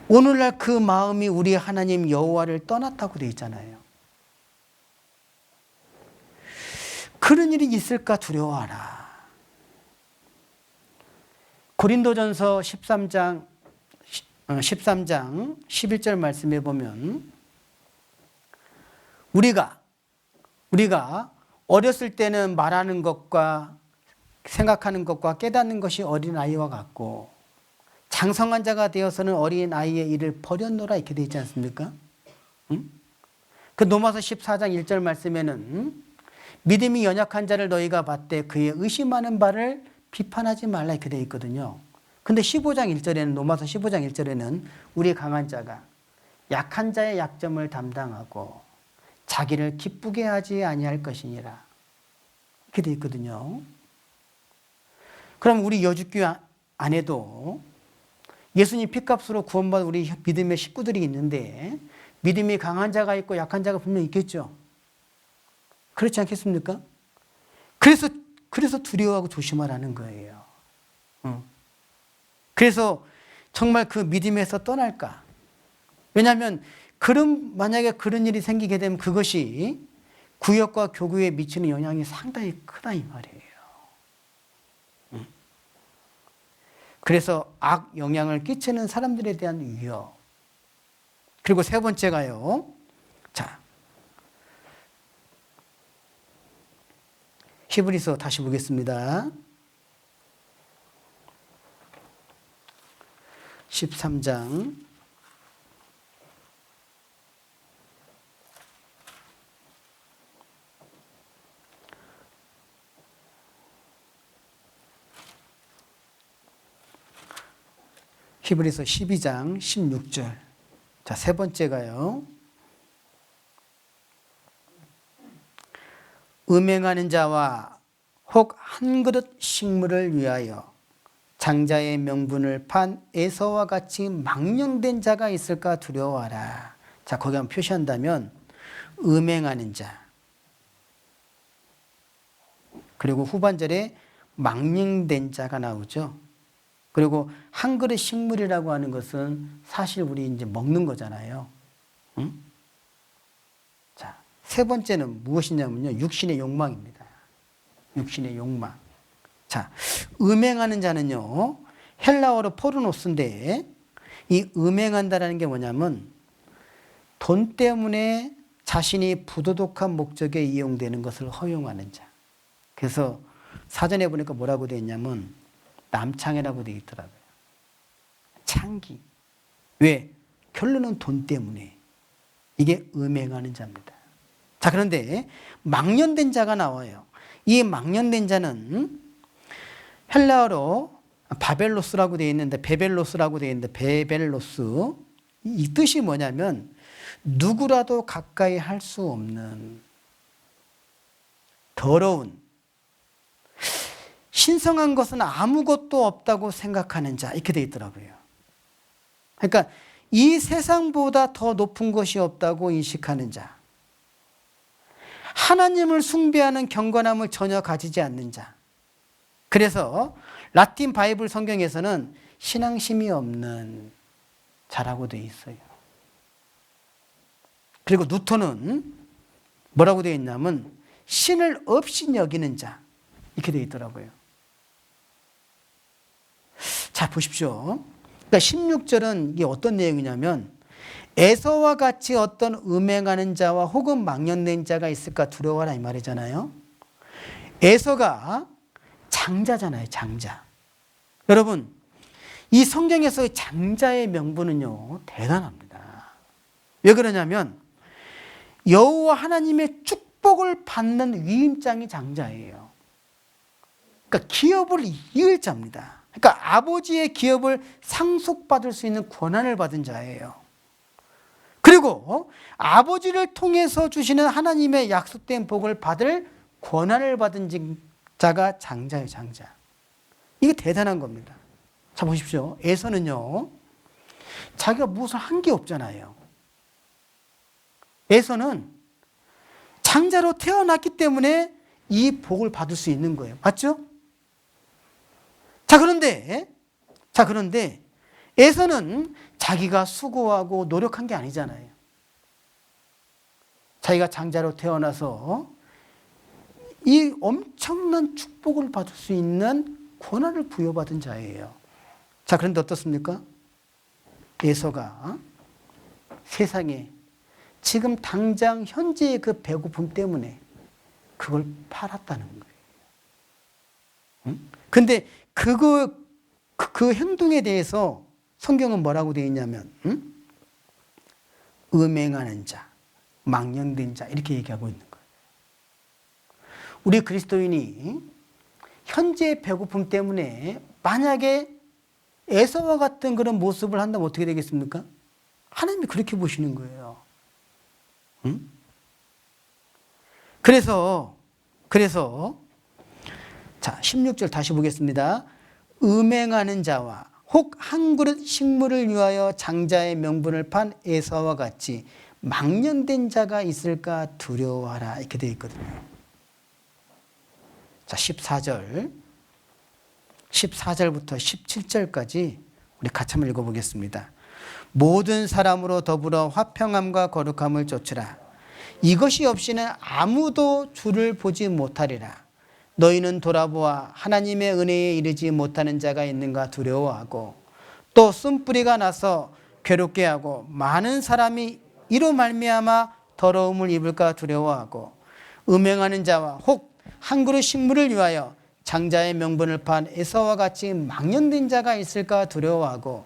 Speaker 1: 오늘날 그 마음이 우리 하나님 여호와를 떠났다고 되어 있잖아요. 그런 일이 있을까 두려워하라. 고린도전서 13장 11절 말씀에 보면 우리가 어렸을 때는 말하는 것과 생각하는 것과 깨닫는 것이 어린아이와 같고 장성한 자가 되어서는 어린아이의 일을 버렸노라 이렇게 되어 있지 않습니까? 응? 그 로마서 14장 1절 말씀에는 믿음이 연약한 자를 너희가 봤되 그의 의심하는 바를 비판하지 말라 이렇게 되어 있거든요. 근데 15장 1절에는 로마서 15장 1절에는 우리 강한 자가 약한 자의 약점을 담당하고 자기를 기쁘게 하지 아니할 것이니라 이렇게 되어 있거든요. 그럼 우리 여주교회 안에도 예수님 피값으로 구원받은 우리 믿음의 식구들이 있는데 믿음이 강한 자가 있고 약한 자가 분명히 있겠죠. 그렇지 않겠습니까? 그래서 두려워하고 조심하라는 거예요. 그래서 정말 그 믿음에서 떠날까? 왜냐하면 만약에 그런 일이 생기게 되면 그것이 구역과 교구에 미치는 영향이 상당히 크다 이 말이에요. 그래서 악 영향을 끼치는 사람들에 대한 위협. 그리고 세 번째가요. 자, 히브리서 다시 보겠습니다. 13장 12장 16절. 자, 세 번째가요. 음행하는 자와 혹 한 그릇 식물을 위하여 장자의 명분을 판 에서와 같이 망령된 자가 있을까 두려워하라. 자, 거기 한번 표시한다면 음행하는 자, 그리고 후반절에 망령된 자가 나오죠. 그리고 한 그릇 식물이라고 하는 것은 사실 우리 이제 먹는 거잖아요. 응? 자, 세 번째는 무엇이냐면요. 육신의 욕망입니다. 육신의 욕망. 자, 음행하는 자는요. 헬라어로 포르노스인데 이 음행한다라는 게 뭐냐면 돈 때문에 자신이 부도덕한 목적에 이용되는 것을 허용하는 자. 그래서 사전에 보니까 뭐라고 되어 있냐면 남창이라고 되어 있더라고요. 창기. 왜? 결론은 돈 때문에. 이게 음행하는 자입니다. 자, 그런데 망령된 자가 나와요. 이 망령된 자는 헬라어로 바벨로스라고 되어 있는데 베벨로스라고 되어 있는데 베벨로스 이 뜻이 뭐냐면 누구라도 가까이 할 수 없는 더러운 신성한 것은 아무것도 없다고 생각하는 자 이렇게 되어 있더라고요. 그러니까 이 세상보다 더 높은 것이 없다고 인식하는 자, 하나님을 숭배하는 경건함을 전혀 가지지 않는 자. 그래서 라틴 바이블 성경에서는 신앙심이 없는 자라고 되어 있어요. 그리고 누터는 뭐라고 되어 있냐면 신을 없이 여기는 자 이렇게 되어 있더라고요. 자, 보십시오. 그러니까 16절은 이게 어떤 내용이냐면 에서와 같이 어떤 음행하는 자와 혹은 망령된 자가 있을까 두려워하라 이 말이잖아요. 에서가 장자잖아요. 장자. 여러분 이 성경에서의 장자의 명분은요 대단합니다. 왜 그러냐면 여호와 하나님의 축복을 받는 위임장이 장자예요. 그러니까 기업을 이을 자입니다. 그러니까 아버지의 기업을 상속받을 수 있는 권한을 받은 자예요. 그리고 아버지를 통해서 주시는 하나님의 약속된 복을 받을 권한을 받은 자가 장자예요. 장자. 이게 대단한 겁니다. 자, 보십시오. 에서는요 자기가 무엇을 한 게 없잖아요. 에서는 장자로 태어났기 때문에 이 복을 받을 수 있는 거예요. 맞죠? 자, 그런데 에서는 자기가 수고하고 노력한 게 아니잖아요. 자기가 장자로 태어나서 이 엄청난 축복을 받을 수 있는 권한을 부여받은 자예요. 자, 그런데 어떻습니까? 에서가 세상에 지금 당장 현재의 그 배고픔 때문에 그걸 팔았다는 거예요. 근데 그 행동에 대해서 성경은 뭐라고 되어 있냐면 음행하는 자, 망령된 자 이렇게 얘기하고 있는 거예요. 우리 그리스도인이 현재의 배고픔 때문에 만약에 에서와 같은 그런 모습을 한다면 어떻게 되겠습니까? 하나님이 그렇게 보시는 거예요. 그래서 자 16절 다시 보겠습니다. 음행하는 자와 혹 한 그릇 식물을 위하여 장자의 명분을 판 에사와 같이 망령된 자가 있을까 두려워하라. 이렇게 되어 있거든요. 자, 14절부터 17절까지 우리 같이 한번 읽어보겠습니다. 모든 사람으로 더불어 화평함과 거룩함을 좇으라. 이것이 없이는 아무도 주를 보지 못하리라. 너희는 돌아보아 하나님의 은혜에 이르지 못하는 자가 있는가 두려워하고 또 쓴뿌리가 나서 괴롭게 하고 많은 사람이 이로 말미암아 더러움을 입을까 두려워하고 음행하는 자와 혹 한 그릇 식물을 위하여 장자의 명분을 판 에사와 같이 망령된 자가 있을까 두려워하고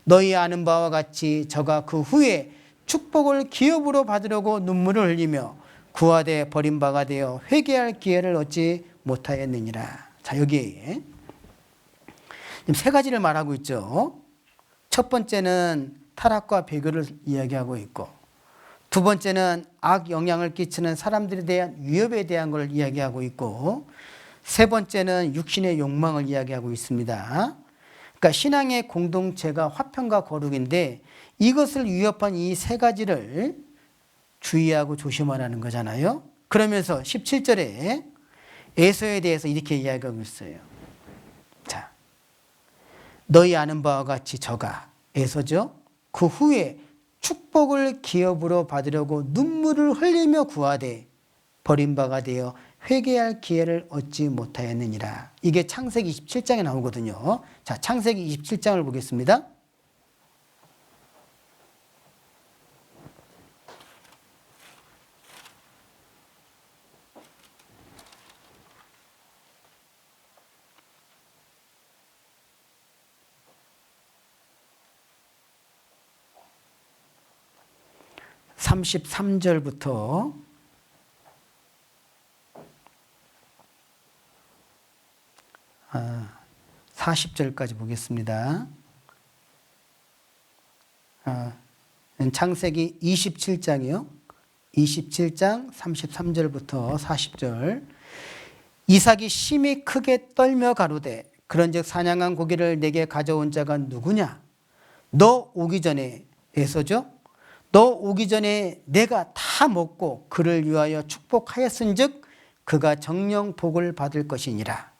Speaker 1: 너희 아는 바와 같이 저가 그 후에 축복을 기업으로 받으려고 눈물을 흘리며 구하되 버림바가 되어 회개할 기회를 얻지 못하였느니라. 자, 여기에 지금 세 가지를 말하고 있죠. 첫 번째는 타락과 배교를 이야기하고 있고, 두 번째는 악 영향을 끼치는 사람들에 대한 위협에 대한 걸 이야기하고 있고, 세 번째는 육신의 욕망을 이야기하고 있습니다. 그러니까 신앙의 공동체가 화평과 거룩인데 이것을 위협한 이 세 가지를 주의하고 조심하라는 거잖아요. 그러면서 17절에 에서에 대해서 이렇게 이야기하고 있어요. 자, 너희 아는 바와 같이 저가 에서죠. 그 후에 축복을 기업으로 받으려고 눈물을 흘리며 구하되 버림바가 되어 회개할 기회를 얻지 못하였느니라. 이게 창세기 27장에 나오거든요. 자, 창세기 27장을 보겠습니다. (33절부터) 40절까지 보겠습니다. 창세기 27장이요. 27장 33절부터 40절. 이삭이 심히 크게 떨며 가로되 그런즉 사냥한 고기를 내게 가져온 자가 누구냐? 너 오기 전에 에서죠. 너 오기 전에 내가 다 먹고 그를 위하여 축복하였은즉 그가 정령 복을 받을 것이니라.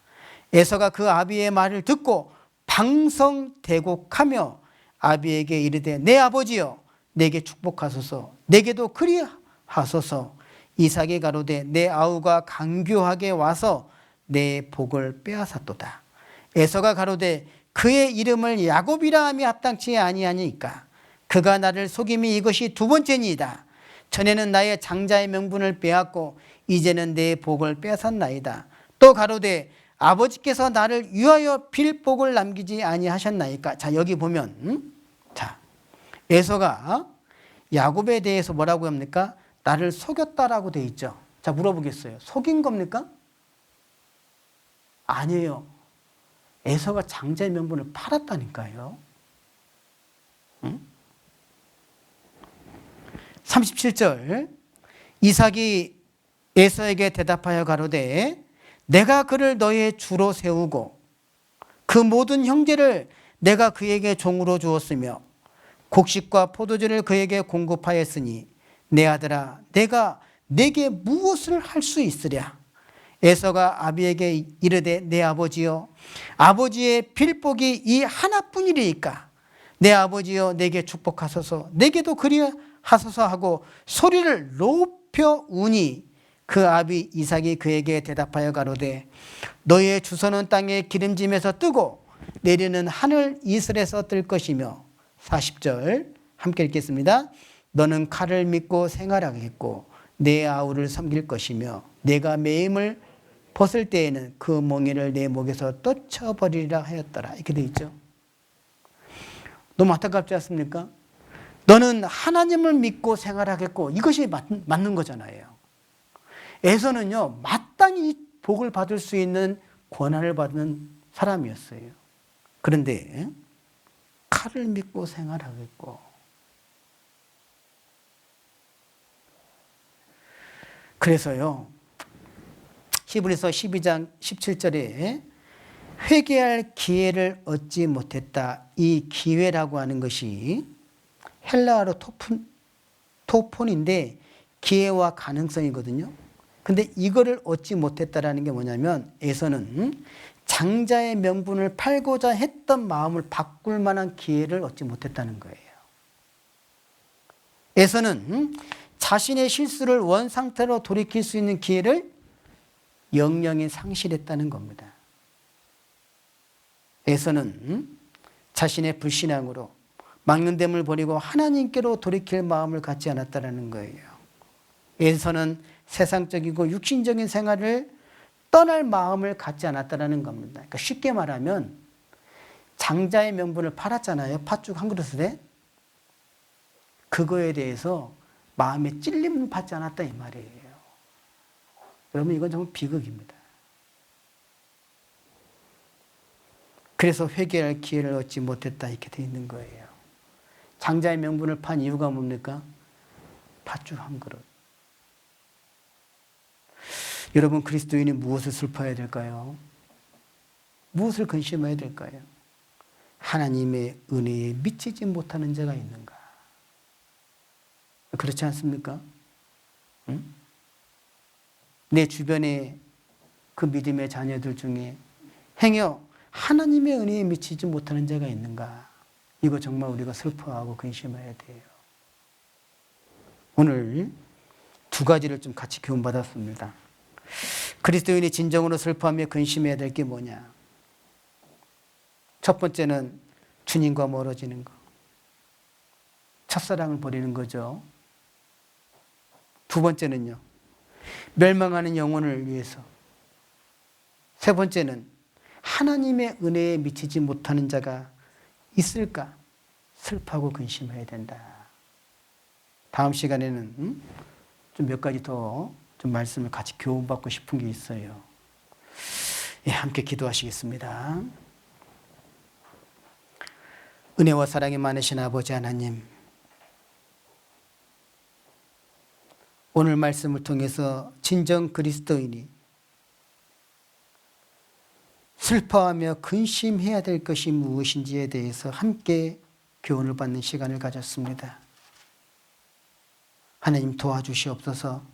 Speaker 1: 에서가 그 아비의 말을 듣고 방성대곡하며 아비에게 이르되 내 아버지여 내게 축복하소서 내게도 그리하소서. 이삭이 가로되 내 아우가 강교하게 와서 내 복을 빼앗았도다. 에서가 가로되 그의 이름을 야곱이라 함이 합당치 아니하니까 그가 나를 속임이 이것이 두 번째니이다. 전에는 나의 장자의 명분을 빼앗고 이제는 내 복을 빼앗았나이다. 또 가로되 아버지께서 나를 위하여 빌 복을 남기지 아니하셨나이까. 자, 여기 보면 자, 에서가 야곱에 대해서 뭐라고 합니까? 나를 속였다라고 돼 있죠. 자, 물어보겠어요. 속인 겁니까? 아니에요. 에서가 장자의 명분을 팔았다니까요. 응? 37절. 이삭이 에서에게 대답하여 가로되 내가 그를 너의 주로 세우고 그 모든 형제를 내가 그에게 종으로 주었으며 곡식과 포도주를 그에게 공급하였으니 내 아들아 내가 내게 무엇을 할 수 있으랴. 에서가 아비에게 이르되 내 아버지여 아버지의 필복이 이 하나뿐이리이까 내 아버지여 내게 축복하소서 내게도 그리하소서 하고 소리를 높여 우니 그 아비 이삭이 그에게 대답하여 가로되 너의 주소는 땅의 기름짐에서 뜨고 내리는 하늘 이슬에서 뜰 것이며 40절 함께 읽겠습니다. 너는 칼을 믿고 생활하겠고 내 아우를 섬길 것이며 내가 매임을 벗을 때에는 그 멍에를 내 목에서 떨쳐버리리라 하였더라. 이렇게 되어 있죠. 너무 안타깝지 않습니까? 너는 하나님을 믿고 생활하겠고 이것이 맞는 거잖아요. 에서는요 마땅히 복을 받을 수 있는 권한을 받는 사람이었어요. 그런데 칼을 믿고 생활하겠고 그래서요 히브리서 12장 17절에 회개할 기회를 얻지 못했다. 이 기회라고 하는 것이 헬라어로 토폰인데 기회와 가능성이거든요. 근데 이거를 얻지 못했다라는 게 뭐냐면 에서는 장자의 명분을 팔고자 했던 마음을 바꿀 만한 기회를 얻지 못했다는 거예요. 에서는 자신의 실수를 원상태로 돌이킬 수 있는 기회를 영영히 상실했다는 겁니다. 에서는 자신의 불신앙으로 망령됨을 버리고 하나님께로 돌이킬 마음을 갖지 않았다는 거예요. 에서는 세상적이고 육신적인 생활을 떠날 마음을 갖지 않았다는 겁니다. 그러니까 쉽게 말하면 장자의 명분을 팔았잖아요. 팥죽 한 그릇에. 그거에 대해서 마음에 찔림을 받지 않았다 이 말이에요. 여러분 이건 정말 비극입니다. 그래서 회개할 기회를 얻지 못했다 이렇게 되어 있는 거예요. 장자의 명분을 판 이유가 뭡니까? 팥죽 한 그릇. 여러분 그리스도인이 무엇을 슬퍼해야 될까요? 무엇을 근심해야 될까요? 하나님의 은혜에 미치지 못하는 자가 있는가? 그렇지 않습니까? 응? 내 주변에 그 믿음의 자녀들 중에 행여 하나님의 은혜에 미치지 못하는 자가 있는가? 이거 정말 우리가 슬퍼하고 근심해야 돼요. 오늘 두 가지를 좀 같이 교훈받았습니다. 그리스도인이 진정으로 슬퍼하며 근심해야 될 게 뭐냐? 첫 번째는 주님과 멀어지는 것. 첫사랑을 버리는 거죠. 두 번째는요. 멸망하는 영혼을 위해서. 세 번째는 하나님의 은혜에 미치지 못하는 자가 있을까? 슬퍼하고 근심해야 된다. 다음 시간에는 좀 몇 가지 더 좀 말씀을 같이 교훈받고 싶은 게 있어요. 예, 함께 기도하시겠습니다. 은혜와 사랑이 많으신 아버지 하나님, 오늘 말씀을 통해서 진정 그리스도인이 슬퍼하며 근심해야 될 것이 무엇인지에 대해서 함께 교훈을 받는 시간을 가졌습니다. 하나님 도와주시옵소서.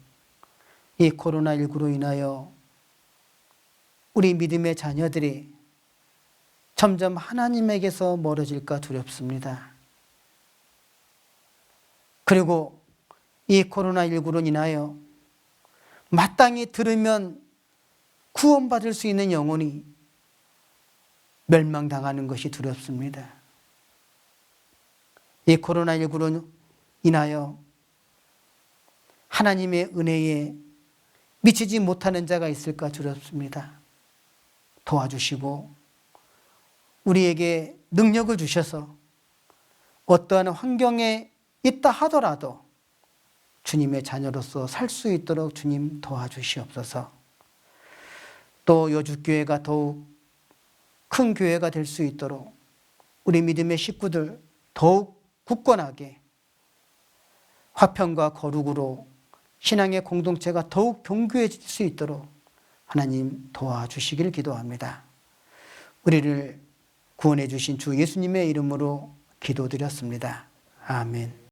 Speaker 1: 이 코로나19로 인하여 우리 믿음의 자녀들이 점점 하나님에게서 멀어질까 두렵습니다. 그리고 이 코로나19로 인하여 마땅히 들으면 구원받을 수 있는 영혼이 멸망당하는 것이 두렵습니다. 이 코로나19로 인하여 하나님의 은혜에 미치지 못하는 자가 있을까 두렵습니다. 도와주시고 우리에게 능력을 주셔서 어떠한 환경에 있다 하더라도 주님의 자녀로서 살 수 있도록 주님 도와주시옵소서. 또 여주교회가 더욱 큰 교회가 될 수 있도록 우리 믿음의 식구들 더욱 굳건하게 화평과 거룩으로 신앙의 공동체가 더욱 견고해질 수 있도록 하나님 도와주시기를 기도합니다. 우리를 구원해 주신 주 예수님의 이름으로 기도드렸습니다. 아멘.